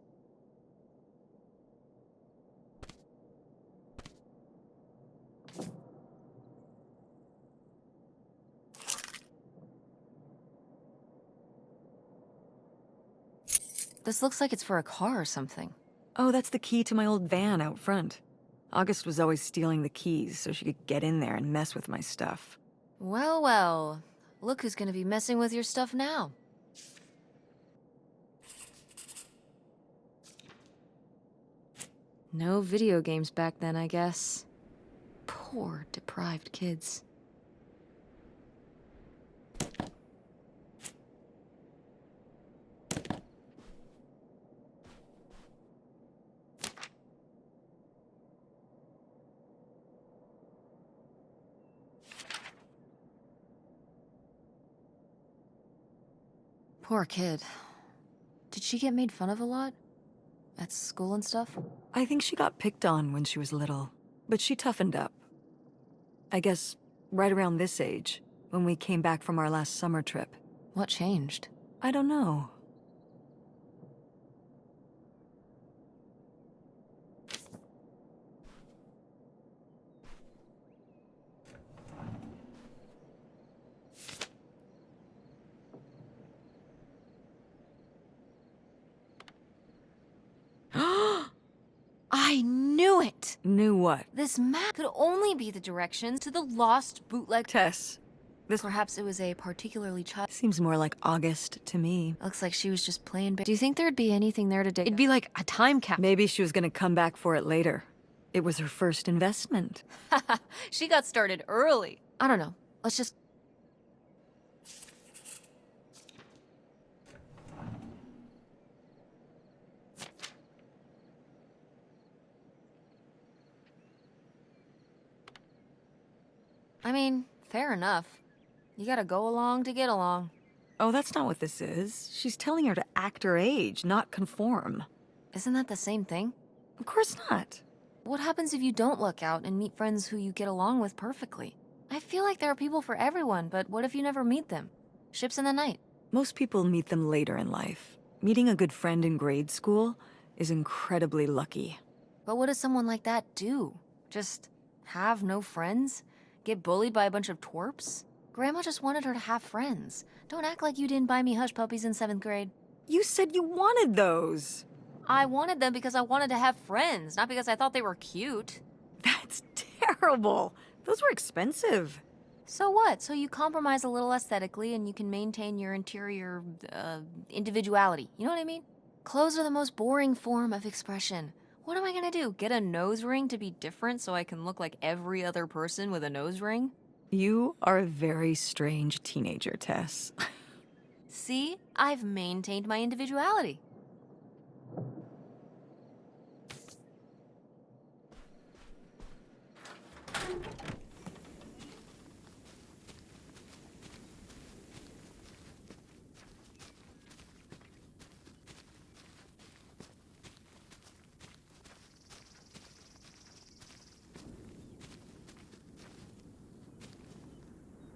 [SPEAKER 1] This looks like it's for a car or something.
[SPEAKER 2] Oh, that's the key to my old van out front. August was always stealing the keys so she could get in there and mess with my stuff.
[SPEAKER 1] Well, well. Look who's gonna be messing with your stuff now. No video games back then, I guess. Poor, deprived kids. Poor kid. Did she get made fun of a lot? At school and stuff?
[SPEAKER 2] I think she got picked on when she was little, but she toughened up. I guess right around this age, when we came back from our last summer trip.
[SPEAKER 1] What changed?
[SPEAKER 2] I don't know.
[SPEAKER 1] I knew it!
[SPEAKER 2] Knew what?
[SPEAKER 1] This map could only be the directions to the lost bootleg.
[SPEAKER 2] Tess, this
[SPEAKER 1] Perhaps it was a particularly
[SPEAKER 2] seems more like August to me.
[SPEAKER 1] Looks like she was just playing. Do you think there'd be anything there today? It'd be like a time capsule.
[SPEAKER 2] Maybe she was gonna come back for it later. It was her first investment.
[SPEAKER 1] She got started early. I don't know. Let's just. I mean, fair enough. You gotta go along to get along.
[SPEAKER 2] Oh, that's not what this is. She's telling her to act her age, not conform.
[SPEAKER 1] Isn't that the same thing?
[SPEAKER 2] Of course not.
[SPEAKER 1] What happens if you don't look out and meet friends who you get along with perfectly? I feel like there are people for everyone, but what if you never meet them? Ships in the night.
[SPEAKER 2] Most people meet them later in life. Meeting a good friend in grade school is incredibly lucky.
[SPEAKER 1] But what does someone like that do? Just have no friends? Get bullied by a bunch of twerps? Grandma just wanted her to have friends. Don't act like you didn't buy me hush puppies in 7th grade.
[SPEAKER 2] You said you wanted those.
[SPEAKER 1] I wanted them because I wanted to have friends, not because I thought they were cute.
[SPEAKER 2] That's terrible. Those were expensive.
[SPEAKER 1] So what? So you compromise a little aesthetically and you can maintain your interior, individuality. You know what I mean? Clothes are the most boring form of expression. What am I gonna do? Get a nose ring to be different so I can look like every other person with a nose ring?
[SPEAKER 2] You are a very strange teenager, Tess.
[SPEAKER 1] See? I've maintained my individuality.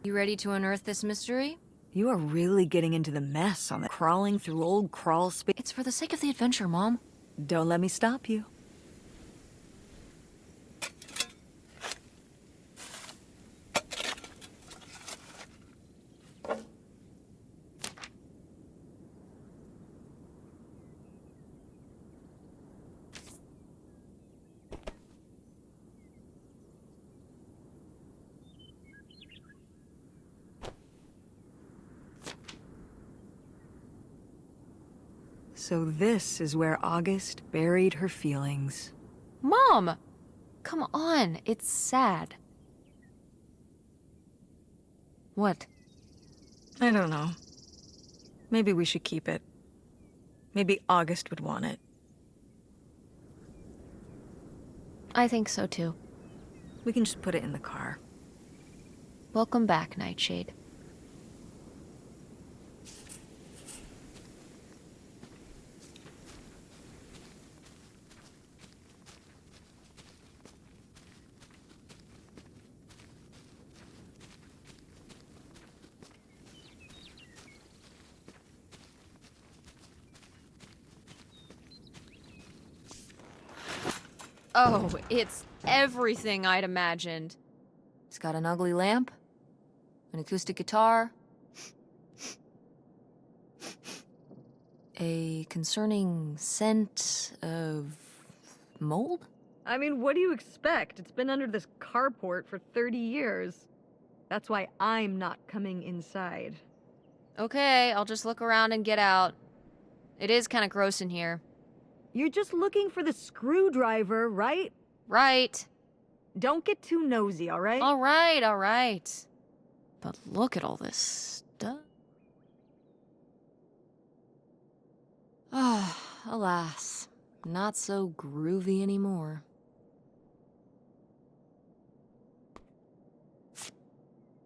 [SPEAKER 1] You ready to unearth this mystery?
[SPEAKER 2] You are really getting into the mess on the crawling through old crawl space.
[SPEAKER 1] It's for the sake of the adventure, Mom.
[SPEAKER 2] Don't let me stop you. So this is where August buried her feelings.
[SPEAKER 1] Mom! Come on, it's sad. What?
[SPEAKER 2] I don't know. Maybe we should keep it. Maybe August would want it.
[SPEAKER 1] I think so too.
[SPEAKER 2] We can just put it in the car.
[SPEAKER 1] Welcome back, Nightshade. Oh, it's everything I'd imagined. It's got an ugly lamp, an acoustic guitar, a concerning scent of mold?
[SPEAKER 2] I mean, what do you expect? It's been under this carport for 30 years. That's why I'm not coming inside.
[SPEAKER 1] Okay, I'll just look around and get out. It is kind of gross in here.
[SPEAKER 2] You're just looking for the screwdriver, right?
[SPEAKER 1] Right.
[SPEAKER 2] Don't get too nosy, all right?
[SPEAKER 1] All right. But look at all this stuff. Ah, alas. Not so groovy anymore.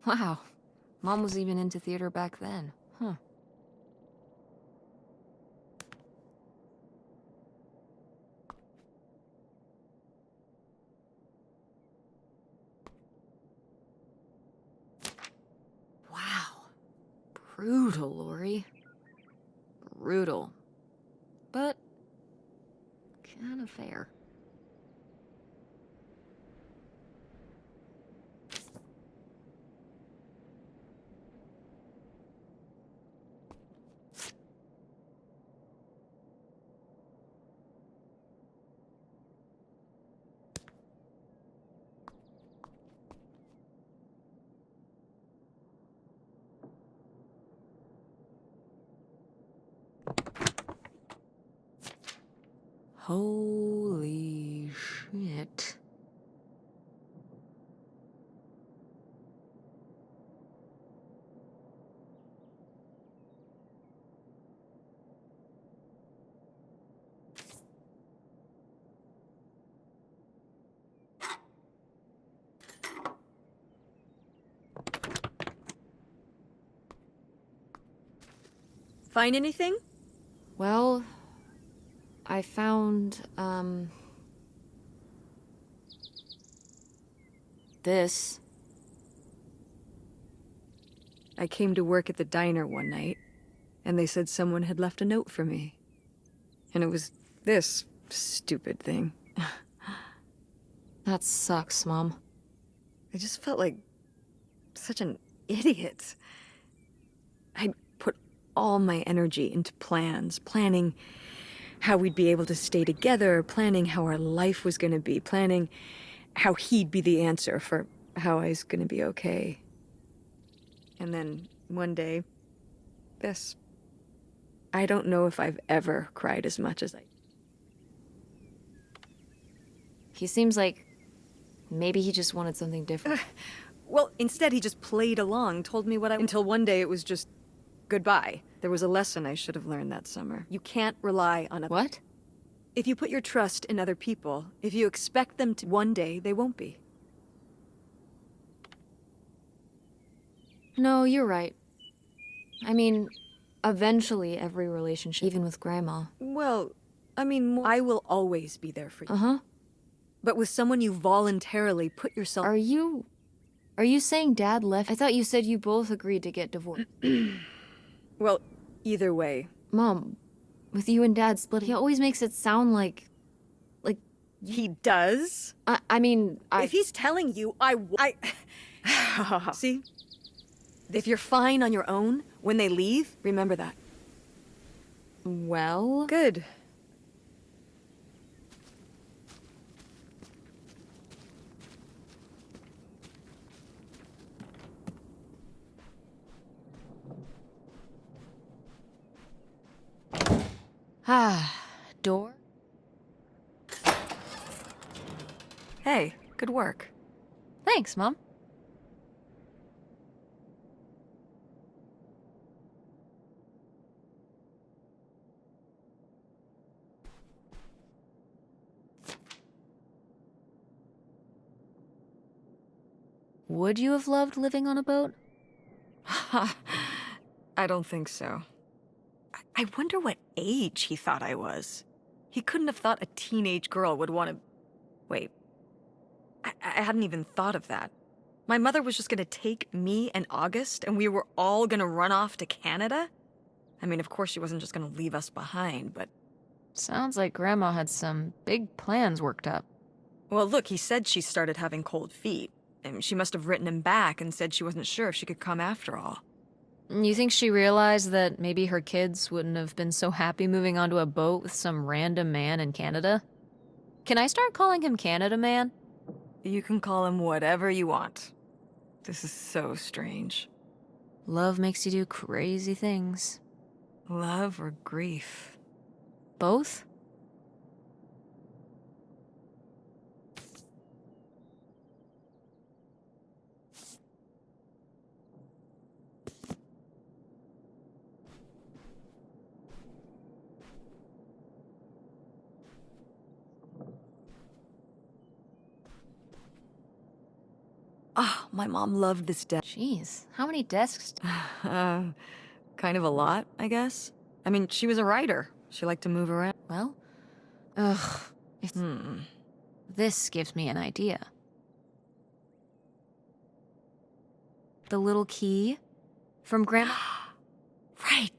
[SPEAKER 1] Wow. Mom was even into theater back then. Huh. Wow. Brutal, Lori. Brutal. But kind of fair. Holy shit.
[SPEAKER 2] Find anything?
[SPEAKER 1] Well, I found, this.
[SPEAKER 2] I came to work at the diner one night, and they said someone had left a note for me. And it was this stupid thing.
[SPEAKER 1] That sucks, Mom.
[SPEAKER 2] I just felt like such an idiot. I'd put all my energy into plans, planning how we'd be able to stay together, planning how our life was going to be, planning how he'd be the answer for how I was going to be okay. And then one day, this. I don't know if I've ever cried as much as I.
[SPEAKER 1] He seems like maybe he just wanted something different.
[SPEAKER 2] Well, instead he just played along, told me what I... Until one day it was just goodbye. There was a lesson I should have learned that summer. You can't rely on other...
[SPEAKER 1] What?
[SPEAKER 2] If you put your trust in other people, if you expect them to, one day they won't be.
[SPEAKER 1] No, you're right. I mean, eventually every relationship, even with Grandma.
[SPEAKER 2] Well, I mean, I will always be there for you.
[SPEAKER 1] Uh-huh.
[SPEAKER 2] But with someone you voluntarily put yourself...
[SPEAKER 1] Are you saying Dad left? I thought you said you both agreed to get divorced.
[SPEAKER 2] Well, either way.
[SPEAKER 1] Mom, with you and Dad splitting, he always makes it sound like...
[SPEAKER 2] He does?
[SPEAKER 1] I mean,
[SPEAKER 2] If he's telling you, See? If you're fine on your own, when they leave, remember that.
[SPEAKER 1] Well...
[SPEAKER 2] Good.
[SPEAKER 1] Door?
[SPEAKER 2] Hey, good work.
[SPEAKER 1] Thanks, Mom. Would you have loved living on a boat?
[SPEAKER 2] I don't think so. I wonder what age he thought I was. He couldn't have thought a teenage girl would want to... Wait. I hadn't even thought of that. My mother was just gonna take me and August, and we were all gonna run off to Canada? I mean, of course she wasn't just gonna leave us behind, but...
[SPEAKER 1] Sounds like Grandma had some big plans worked up.
[SPEAKER 2] Well, look, he said she started having cold feet. And she must have written him back and said she wasn't sure if she could come after all.
[SPEAKER 1] You think she realized that maybe her kids wouldn't have been so happy moving onto a boat with some random man in Canada? Can I start calling him Canada Man?
[SPEAKER 2] You can call him whatever you want. This is so strange.
[SPEAKER 1] Love makes you do crazy things.
[SPEAKER 2] Love or grief?
[SPEAKER 1] Both?
[SPEAKER 2] Ah, my mom loved this desk.
[SPEAKER 1] Jeez, how many desks?
[SPEAKER 2] Kind of a lot, I guess. I mean, she was a writer. She liked to move around.
[SPEAKER 1] Well, this gives me an idea. The little key from Grandma.
[SPEAKER 2] Right.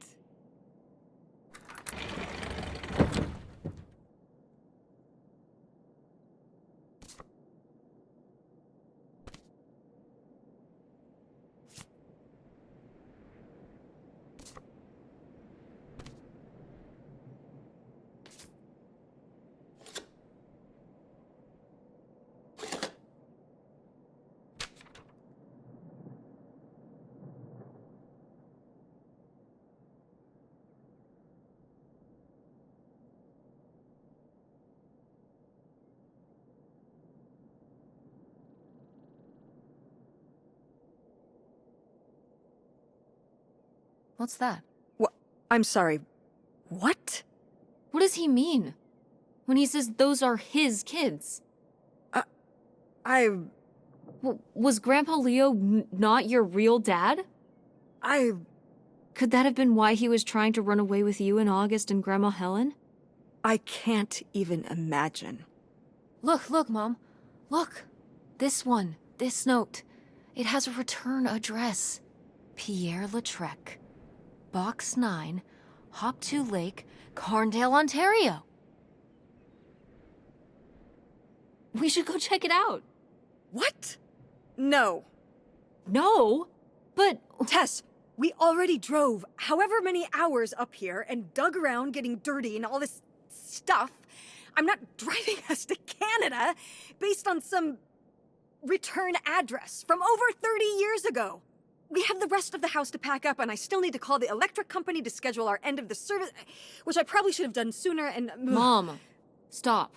[SPEAKER 1] What's that?
[SPEAKER 2] What? I'm sorry. What?
[SPEAKER 1] What does he mean? When he says those are his kids?
[SPEAKER 2] I...
[SPEAKER 1] Was Grandpa Leo not your real dad?
[SPEAKER 2] I...
[SPEAKER 1] Could that have been why he was trying to run away with you and August and Grandma Helen?
[SPEAKER 2] I can't even imagine.
[SPEAKER 1] Look, Mom. Look. This one. This note. It has a return address. Pierre Lautrec. Box 9, Hop 2 Lake, Carndale, Ontario. We should go check it out.
[SPEAKER 2] What? No.
[SPEAKER 1] No? But...
[SPEAKER 2] Tess, we already drove however many hours up here and dug around getting dirty and all this stuff. I'm not driving us to Canada based on some return address from over 30 years ago. We have the rest of the house to pack up, and I still need to call the electric company to schedule our end of the service, which I probably should have done sooner, and...
[SPEAKER 1] Mom, stop.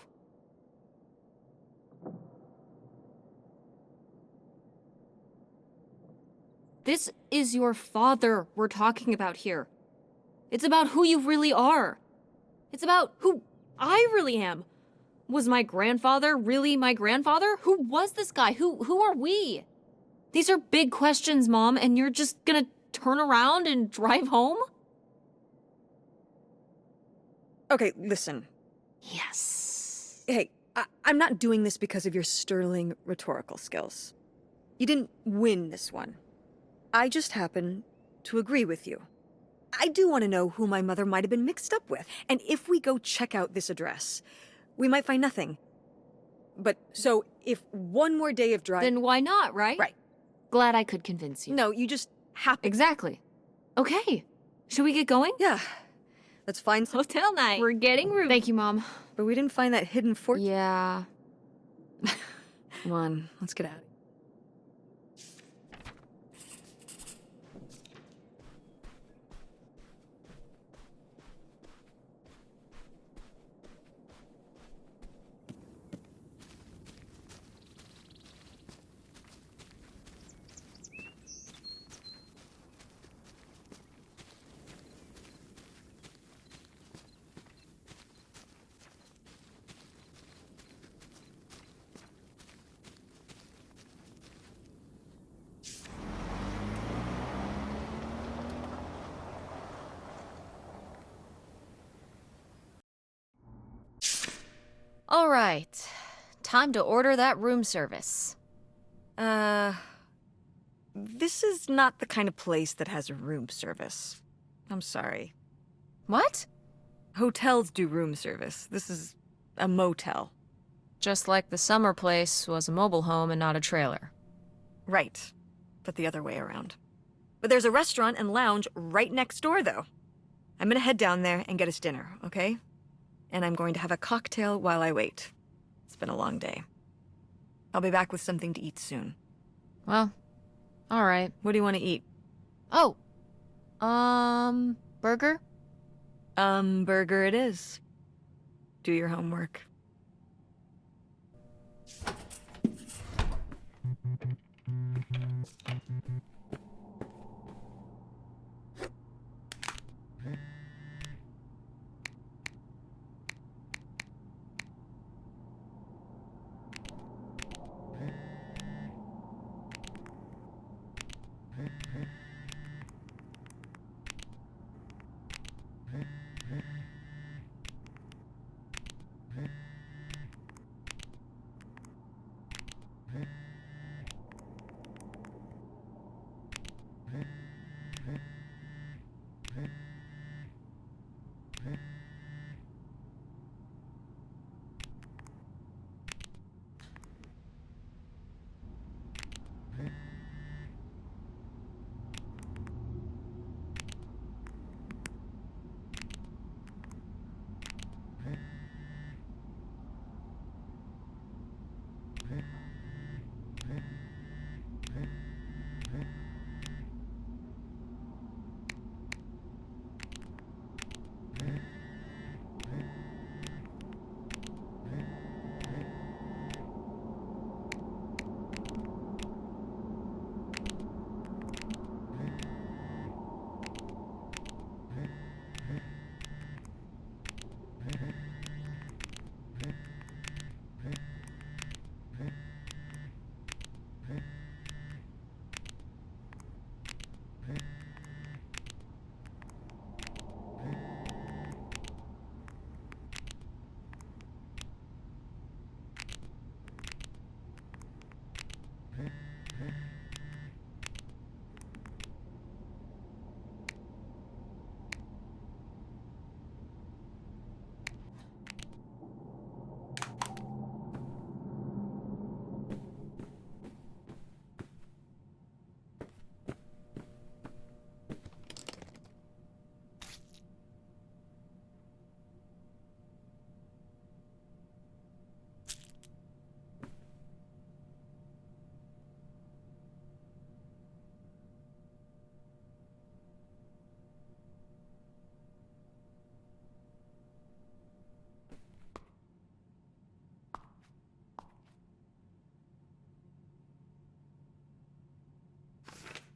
[SPEAKER 1] This is your father we're talking about here. It's about who you really are. It's about who I really am. Was my grandfather really my grandfather? Who was this guy? Who are we? These are big questions, Mom, and you're just gonna turn around and drive home?
[SPEAKER 2] Okay, listen.
[SPEAKER 1] Yes.
[SPEAKER 2] Hey, I'm not doing this because of your sterling rhetorical skills. You didn't win this one. I just happen to agree with you. I do want to know who my mother might have been mixed up with, and if we go check out this address, we might find nothing. But, so, if one more day of driving...
[SPEAKER 1] Then why not, right?
[SPEAKER 2] Right.
[SPEAKER 1] Glad I could convince you.
[SPEAKER 2] No, you just happen...
[SPEAKER 1] Exactly. Okay. Should we get going?
[SPEAKER 2] Yeah. Let's find some...
[SPEAKER 1] Hotel night. We're getting room. Thank you, Mom.
[SPEAKER 2] But we didn't find that hidden fortune.
[SPEAKER 1] Yeah.
[SPEAKER 2] Come on, let's get out of here.
[SPEAKER 1] All right. Time to order that room service.
[SPEAKER 2] This is not the kind of place that has room service. I'm sorry.
[SPEAKER 1] What?
[SPEAKER 2] Hotels do room service. This is a motel.
[SPEAKER 1] Just like the summer place was a mobile home and not a trailer.
[SPEAKER 2] Right. But the other way around. But there's a restaurant and lounge right next door, though. I'm gonna head down there and get us dinner, okay? And I'm going to have a cocktail while I wait. It's been a long day. I'll be back with something to eat soon.
[SPEAKER 1] Well, all right.
[SPEAKER 2] What do you want to eat?
[SPEAKER 1] Oh, burger?
[SPEAKER 2] Burger it is. Do your homework.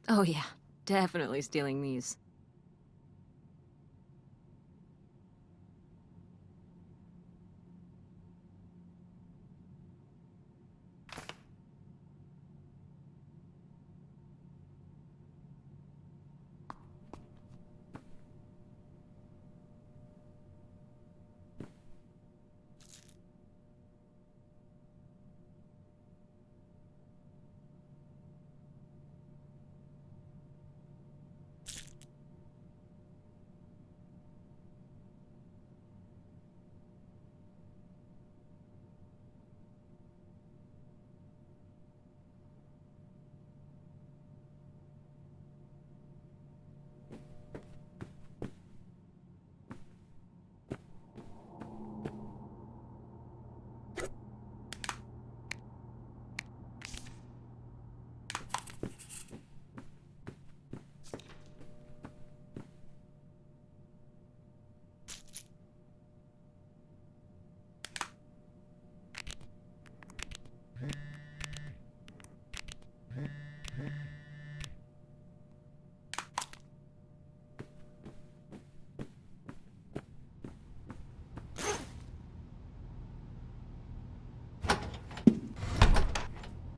[SPEAKER 1] Oh yeah, definitely stealing these.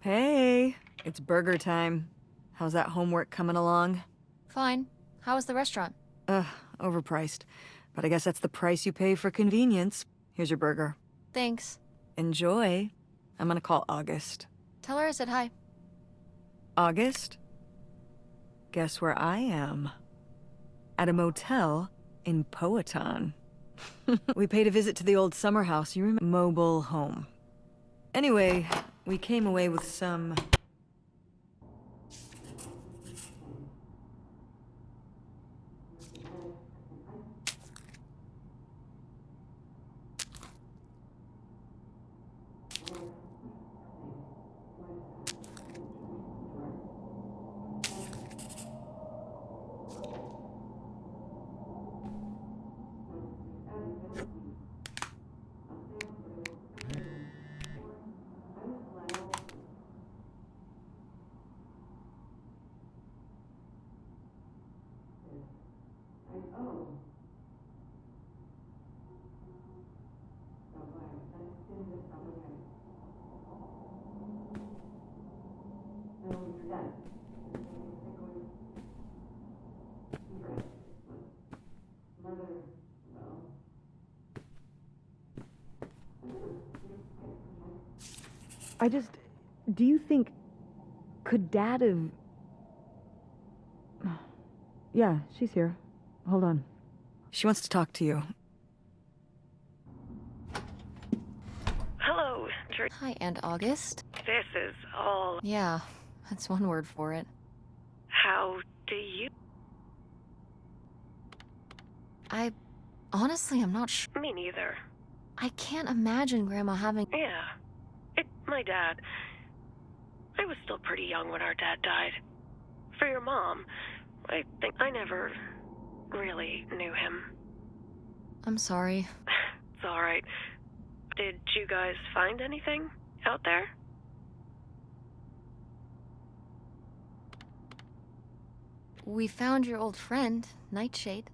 [SPEAKER 2] Hey, it's burger time. How's that homework coming along?
[SPEAKER 1] Fine. How was the restaurant?
[SPEAKER 2] Ugh, overpriced. But I guess that's the price you pay for convenience. Here's your burger.
[SPEAKER 1] Thanks.
[SPEAKER 2] Enjoy. I'm gonna call August.
[SPEAKER 1] Tell her I said hi.
[SPEAKER 2] August? Guess where I am? At a motel in Powhatan. We paid a visit to the old summer house, you remember? Mobile home. Anyway, we came away with some... Do you think... Could Dad have... Yeah, she's here. Hold on. She wants to talk to you.
[SPEAKER 3] Hello,
[SPEAKER 1] Hi, Aunt August.
[SPEAKER 3] this is all...
[SPEAKER 1] Yeah, that's one word for it.
[SPEAKER 3] How do you...
[SPEAKER 1] Honestly, I'm not sure.
[SPEAKER 3] Me neither.
[SPEAKER 1] I can't imagine Grandma having...
[SPEAKER 3] Yeah. My dad... I was still pretty young when our dad died. For your mom, I think I never really knew him.
[SPEAKER 1] I'm sorry.
[SPEAKER 3] It's alright. Did you guys find anything out there?
[SPEAKER 1] We found your old friend, Nightshade.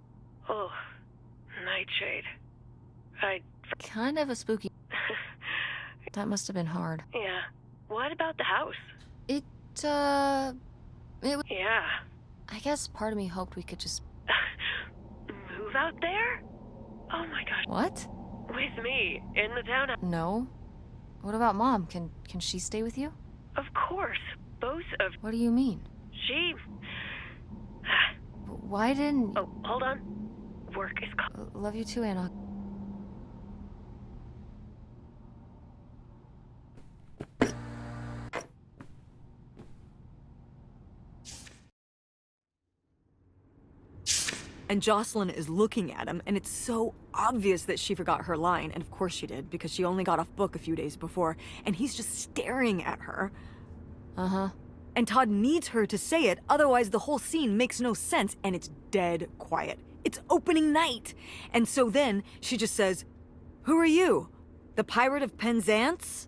[SPEAKER 3] Oh, Nightshade. I...
[SPEAKER 1] Kind of a spooky... That must have been hard.
[SPEAKER 3] Yeah. What about the house?
[SPEAKER 1] It
[SPEAKER 3] Yeah.
[SPEAKER 1] I guess part of me hoped we could just...
[SPEAKER 3] Move out there? Oh my gosh.
[SPEAKER 1] What?
[SPEAKER 3] With me, in the town.
[SPEAKER 1] No. What about Mom? Can she stay with you?
[SPEAKER 3] Of course. Both of...
[SPEAKER 1] What do you mean?
[SPEAKER 3] She...
[SPEAKER 1] Why didn't...
[SPEAKER 3] Oh, hold on. Work is...
[SPEAKER 1] Love you too, Anna.
[SPEAKER 2] And Jocelyn is looking at him, and it's so obvious that she forgot her line, and of course she did, because she only got off book a few days before, and he's just staring at her.
[SPEAKER 1] Uh-huh.
[SPEAKER 2] And Todd needs her to say it, otherwise the whole scene makes no sense, and it's dead quiet. It's opening night! And so then, she just says, "Who are you? The Pirate of Penzance?"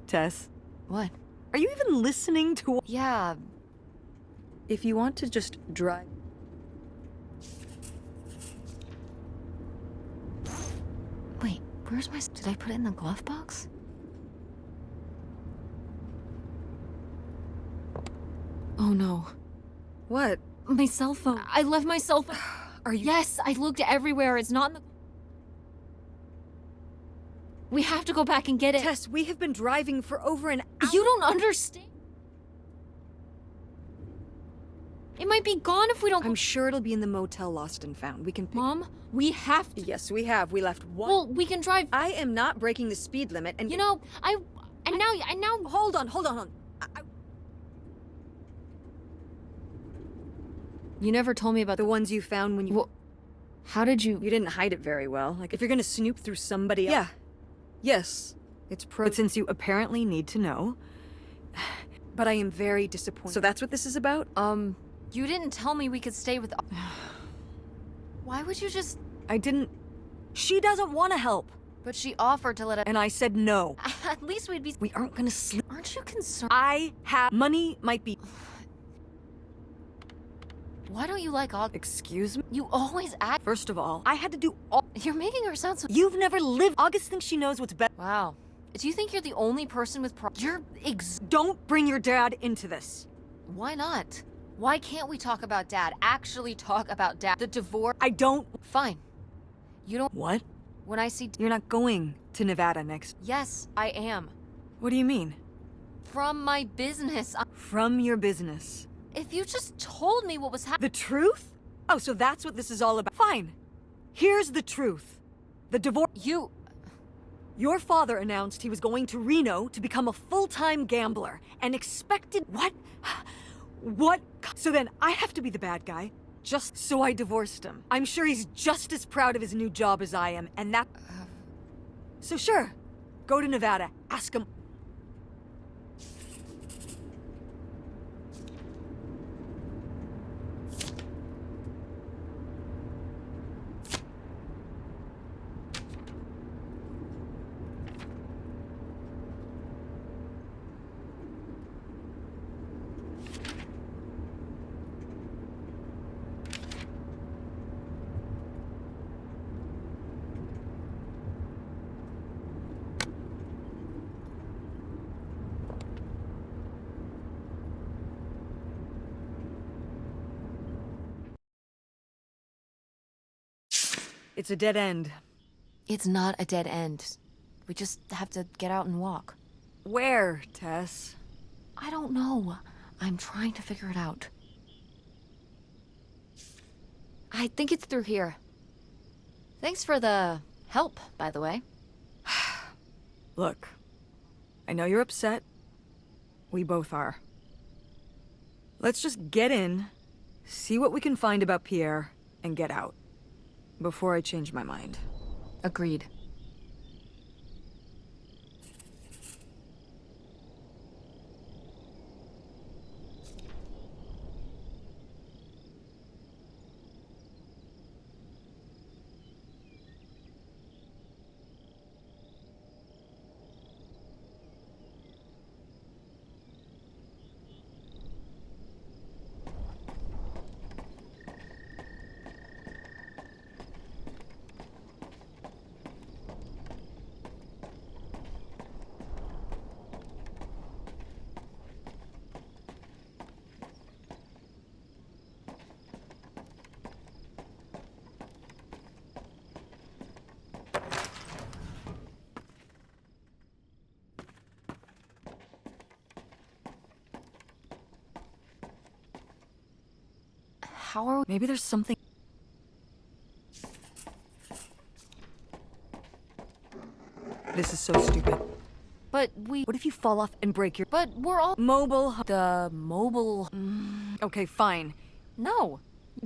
[SPEAKER 2] Tess,
[SPEAKER 1] What?
[SPEAKER 2] Are you even listening to—
[SPEAKER 1] Yeah.
[SPEAKER 2] If you want to just drive—
[SPEAKER 1] Wait, where's my... Did I put it in the glove box? Oh no.
[SPEAKER 2] What?
[SPEAKER 1] My cell phone. I left my cell phone.
[SPEAKER 2] Are you—
[SPEAKER 1] Yes, I looked everywhere. It's not in the... We have to go back and get it.
[SPEAKER 2] Tess, we have been driving for over an hour.
[SPEAKER 1] You don't understand. It might be gone if we don't...
[SPEAKER 2] I'm sure it'll be in the motel Lost and Found. We can pick—
[SPEAKER 1] Mom, we have to...
[SPEAKER 2] Yes, we have. We left one—
[SPEAKER 1] Well, we can drive...
[SPEAKER 2] I am not breaking the speed limit, and—
[SPEAKER 1] You know, I now...
[SPEAKER 2] Hold on.
[SPEAKER 1] You never told me about
[SPEAKER 2] The ones you found when you—
[SPEAKER 1] Well, how did you...
[SPEAKER 2] You didn't hide it very well. Like, if you're gonna snoop through somebody else— Yeah. Yes. It's But since you apparently need to know— But I am very disappointed. So that's what this is about?
[SPEAKER 1] You didn't tell me we could stay with... Why would you just...
[SPEAKER 2] I didn't— She doesn't want to help.
[SPEAKER 1] But she offered to let us...
[SPEAKER 2] And I said no.
[SPEAKER 1] At least we'd be...
[SPEAKER 2] We aren't gonna sleep.
[SPEAKER 1] Aren't you concerned?
[SPEAKER 2] I have— Money might be—
[SPEAKER 1] Why don't you like all...
[SPEAKER 2] Excuse me?
[SPEAKER 1] You always act...
[SPEAKER 2] First of all, I had to do all—
[SPEAKER 1] You're making her sound so...
[SPEAKER 2] You've never lived— August thinks she knows what's best.
[SPEAKER 1] Wow. Do you think you're the only person with You're
[SPEAKER 2] Don't bring your dad into this.
[SPEAKER 1] Why not? Why can't we talk about Dad? Actually talk about Dad. The divorce...
[SPEAKER 2] I don't—
[SPEAKER 1] Fine. You don't...
[SPEAKER 2] What?
[SPEAKER 1] When I see...
[SPEAKER 2] You're not going to Nevada next—
[SPEAKER 1] Yes, I am.
[SPEAKER 2] What do you mean?
[SPEAKER 1] From my business.
[SPEAKER 2] From your business.
[SPEAKER 1] If you just told me what was happening...
[SPEAKER 2] The truth? Oh, so that's what this is all about. Fine. Here's the truth. The divorce—
[SPEAKER 1] You...
[SPEAKER 2] Your father announced he was going to Reno to become a full-time gambler and expected— What? What? So then I have to be the bad guy? Just so I divorced him. I'm sure he's just as proud of his new job as I am, and that— So sure, go to Nevada, ask him— It's a dead end.
[SPEAKER 1] It's not a dead end. We just have to get out and walk.
[SPEAKER 2] Where, Tess?
[SPEAKER 1] I don't know. I'm trying to figure it out. I think it's through here. Thanks for the help, by the way.
[SPEAKER 2] Look, I know you're upset. We both are. Let's just get in, see what we can find about Pierre, and get out. Before I change my mind.
[SPEAKER 1] Agreed. How are we...
[SPEAKER 2] Maybe there's something— This is so stupid.
[SPEAKER 1] But we...
[SPEAKER 2] What if you fall off and break your—
[SPEAKER 1] But we're all...
[SPEAKER 2] Mobile—
[SPEAKER 1] The mobile...
[SPEAKER 2] Okay, fine.
[SPEAKER 1] No.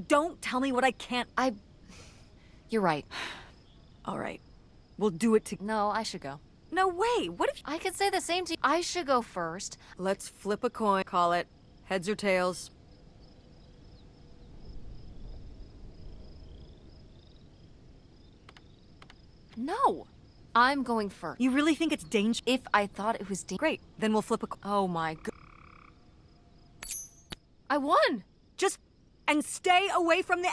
[SPEAKER 2] Don't tell me what I can't—
[SPEAKER 1] You're right.
[SPEAKER 2] All right. We'll do it to—
[SPEAKER 1] No, I should go.
[SPEAKER 2] No way! What if—
[SPEAKER 1] I could say the same to you. I should go first.
[SPEAKER 2] Let's flip a coin. Call it. Heads or tails.
[SPEAKER 1] No. I'm going first.
[SPEAKER 2] You really think it's dangerous?
[SPEAKER 1] If I thought it was
[SPEAKER 2] Great, then we'll flip a
[SPEAKER 1] Oh my god. I won!
[SPEAKER 2] Just... and stay away from the...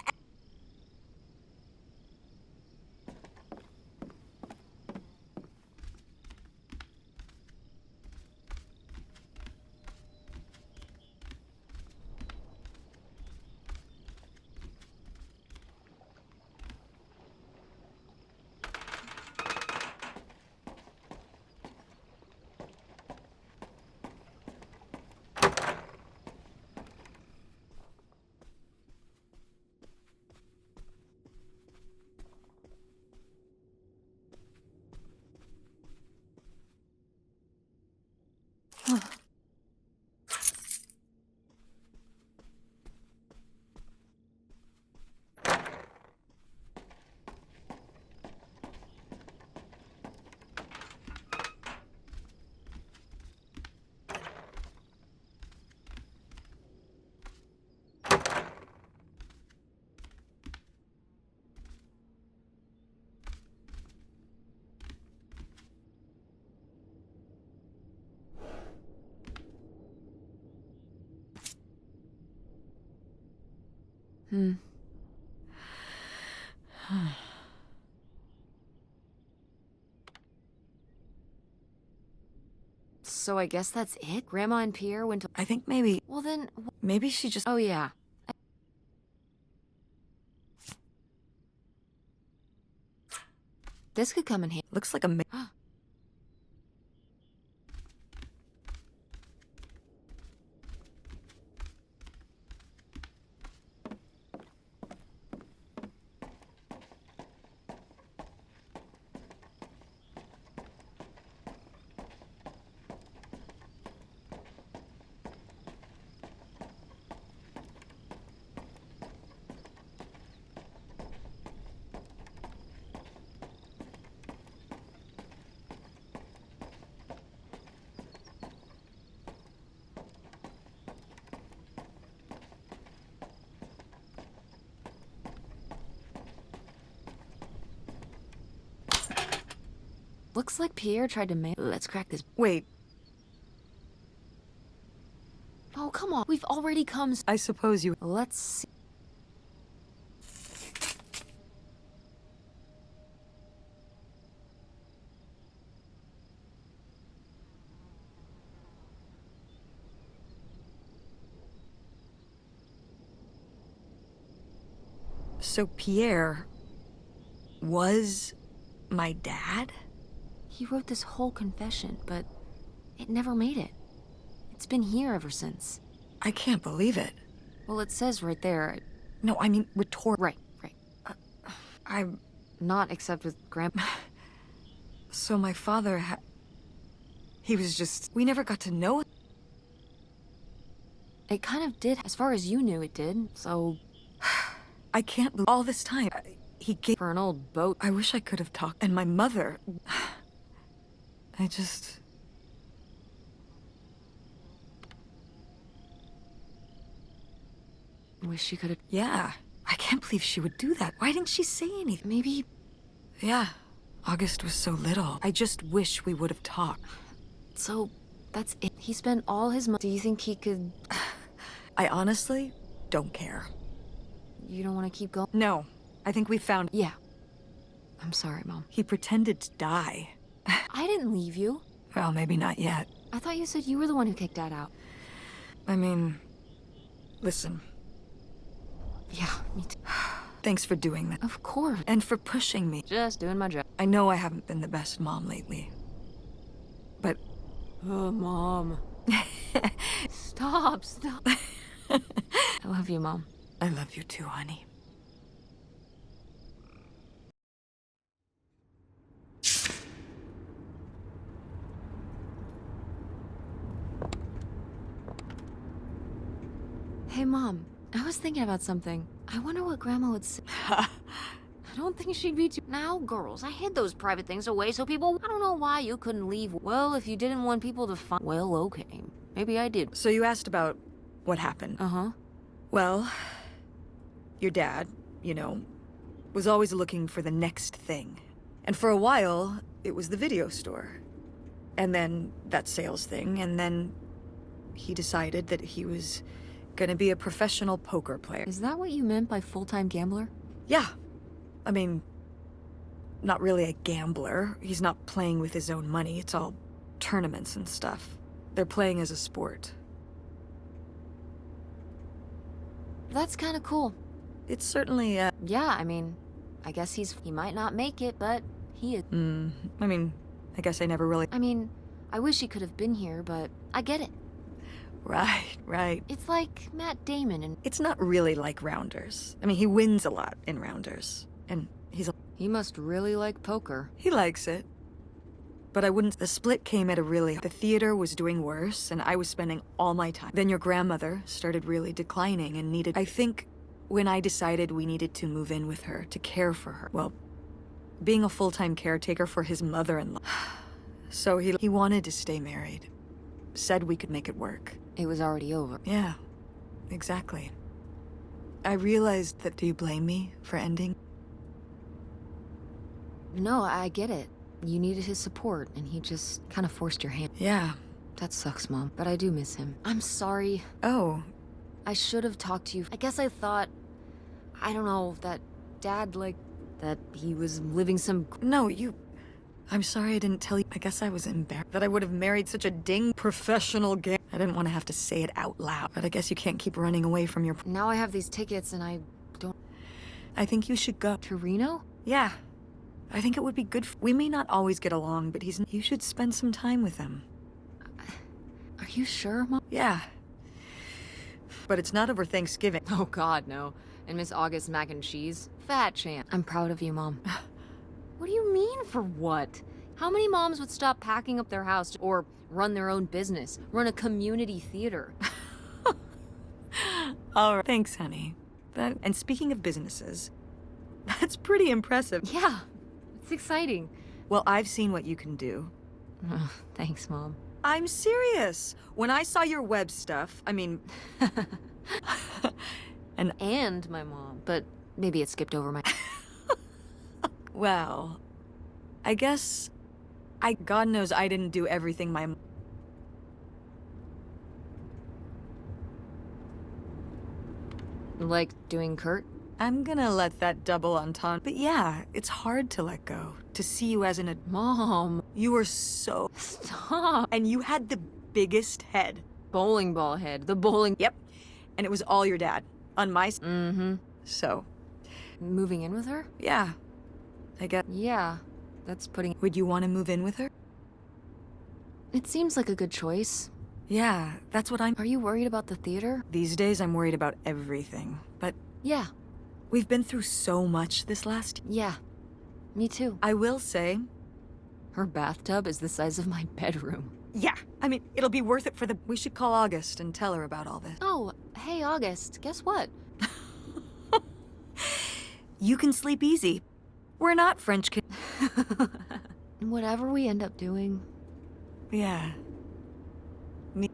[SPEAKER 1] So I guess that's it? Grandma and Pierre went to...
[SPEAKER 2] I think maybe...
[SPEAKER 1] Well then...
[SPEAKER 2] maybe she just...
[SPEAKER 1] Oh yeah. This could come in handy.
[SPEAKER 2] looks like a...
[SPEAKER 1] Looks like Pierre tried to mail... Let's crack this...
[SPEAKER 2] Wait,
[SPEAKER 1] Oh, come on. We've already come...
[SPEAKER 2] I suppose you...
[SPEAKER 1] Let's see.
[SPEAKER 2] So Pierre... was... my dad?
[SPEAKER 1] He wrote this whole confession, but it never made it. It's been here ever since.
[SPEAKER 2] I can't believe it.
[SPEAKER 1] Well, it says right there...
[SPEAKER 2] No, I mean, retort...
[SPEAKER 1] Right.
[SPEAKER 2] I'm...
[SPEAKER 1] Not except with Grandpa.
[SPEAKER 2] So my father he was just... we never got to know...
[SPEAKER 1] It kind of did. As far as you knew, it did. So...
[SPEAKER 2] I can't believe... all this time, he gave...
[SPEAKER 1] For an old boat...
[SPEAKER 2] I wish I could have talked... and my mother... I just...
[SPEAKER 1] Wish she could have...
[SPEAKER 2] Yeah. I can't believe she would do that. Why didn't she say anything?
[SPEAKER 1] Maybe...
[SPEAKER 2] Yeah. August was so little. I just wish we would have talked.
[SPEAKER 1] So, that's it. He spent all his money. Do you think he could...
[SPEAKER 2] I honestly don't care.
[SPEAKER 1] You don't want to keep going?
[SPEAKER 2] No. I think we found...
[SPEAKER 1] Yeah. I'm sorry, Mom.
[SPEAKER 2] He pretended to die.
[SPEAKER 1] I didn't leave you.
[SPEAKER 2] Well, maybe not yet.
[SPEAKER 1] I thought you said you were the one who kicked Dad out.
[SPEAKER 2] I mean... listen.
[SPEAKER 1] Yeah, me too.
[SPEAKER 2] Thanks for doing that.
[SPEAKER 1] Of course.
[SPEAKER 2] And for pushing me.
[SPEAKER 1] Just doing my job.
[SPEAKER 2] I know I haven't been the best mom lately. But...
[SPEAKER 1] Oh, Mom. Stop. I love you, Mom.
[SPEAKER 2] I love you too, honey.
[SPEAKER 1] Hey, Mom. I was thinking about something. I wonder what Grandma would say. I don't think she'd be too... Now, girls, I hid those private things away so people... I don't know why you couldn't leave. Well, if you didn't want people to find... Well, okay. Maybe I did.
[SPEAKER 2] So you asked about what happened.
[SPEAKER 1] Uh-huh.
[SPEAKER 2] Well, your dad, you know, was always looking for the next thing. And for a while, it was the video store. And then that sales thing, and then he decided that he was gonna be a professional poker player.
[SPEAKER 1] Is that what you meant by full-time gambler?
[SPEAKER 2] Yeah. I mean, not really a gambler. He's not playing with his own money. It's all tournaments and stuff. They're playing as a sport.
[SPEAKER 1] That's kind of cool.
[SPEAKER 2] It's certainly,
[SPEAKER 1] Yeah, I mean, I guess he might not make it, but he is.
[SPEAKER 2] I mean, I guess I never really...
[SPEAKER 1] I mean, I wish he could have been here, but I get it.
[SPEAKER 2] Right.
[SPEAKER 1] It's like Matt Damon and...
[SPEAKER 2] It's not really like Rounders. I mean, he wins a lot in Rounders. And
[SPEAKER 1] He must really like poker.
[SPEAKER 2] he likes it. But I wouldn't... The split came at a really... The theater was doing worse, and I was spending all my time. Then your grandmother started really declining and needed... I think when I decided we needed to move in with her, to care for her, well, being a full-time caretaker for his mother-in-law... So he wanted to stay married. Said we could make it work.
[SPEAKER 1] It was already over.
[SPEAKER 2] Yeah, exactly. I realized that... Do you blame me for ending?
[SPEAKER 1] No, I get it. You needed his support, and he just kind of forced your hand.
[SPEAKER 2] Yeah.
[SPEAKER 1] That sucks, Mom, but I do miss him. I'm sorry.
[SPEAKER 2] Oh.
[SPEAKER 1] I should have talked to you. I guess I thought, I don't know, that Dad, that he was living some...
[SPEAKER 2] No, I'm sorry I didn't tell you. I guess I was embarrassed that I would have married such a ding professional gay. I didn't want to have to say it out loud, but I guess you can't keep running away from your...
[SPEAKER 1] Now I have these tickets, and I don't...
[SPEAKER 2] I think you should go.
[SPEAKER 1] To Reno?
[SPEAKER 2] Yeah. I think it would be good we may not always get along, but you should spend some time with him.
[SPEAKER 1] Are you sure, Mom?
[SPEAKER 2] Yeah. But it's not over Thanksgiving.
[SPEAKER 1] Oh, God, no. And Miss August mac and cheese? Fat chance. I'm proud of you, Mom. What do you mean, for what? How many moms would stop packing up their house or run their own business, run a community theater?
[SPEAKER 2] All right. Thanks, honey. And speaking of businesses, that's pretty impressive.
[SPEAKER 1] Yeah, it's exciting.
[SPEAKER 2] Well, I've seen what you can do.
[SPEAKER 1] Oh, thanks, Mom.
[SPEAKER 2] I'm serious. When I saw your web stuff, I mean...
[SPEAKER 1] And my mom, but maybe it skipped over my...
[SPEAKER 2] Well, I guess... God knows I didn't do everything my...
[SPEAKER 1] Like doing Kurt?
[SPEAKER 2] I'm gonna let that double entendre. But yeah, it's hard to let go. To see you as an...
[SPEAKER 1] Mom.
[SPEAKER 2] You were so...
[SPEAKER 1] Stop.
[SPEAKER 2] And you had the biggest head.
[SPEAKER 1] Bowling ball head. The bowling...
[SPEAKER 2] Yep. And it was all your dad. On my...
[SPEAKER 1] Mm-hmm.
[SPEAKER 2] So...
[SPEAKER 1] Moving in with her?
[SPEAKER 2] Yeah. I guess...
[SPEAKER 1] Yeah. That's putting...
[SPEAKER 2] Would you want to move in with her?
[SPEAKER 1] It seems like a good choice.
[SPEAKER 2] Yeah, that's what I'm...
[SPEAKER 1] Are you worried about the theater?
[SPEAKER 2] These days, I'm worried about everything. But
[SPEAKER 1] Yeah.
[SPEAKER 2] we've been through so much this last...
[SPEAKER 1] Yeah. Me too.
[SPEAKER 2] I will say...
[SPEAKER 1] Her bathtub is the size of my bedroom.
[SPEAKER 2] Yeah, I mean, it'll be worth it for the... We should call August and tell her about all this.
[SPEAKER 1] Oh, hey, August. Guess what?
[SPEAKER 2] You can sleep easy. We're not French kids.
[SPEAKER 1] Whatever we end up doing.
[SPEAKER 2] Yeah. Me...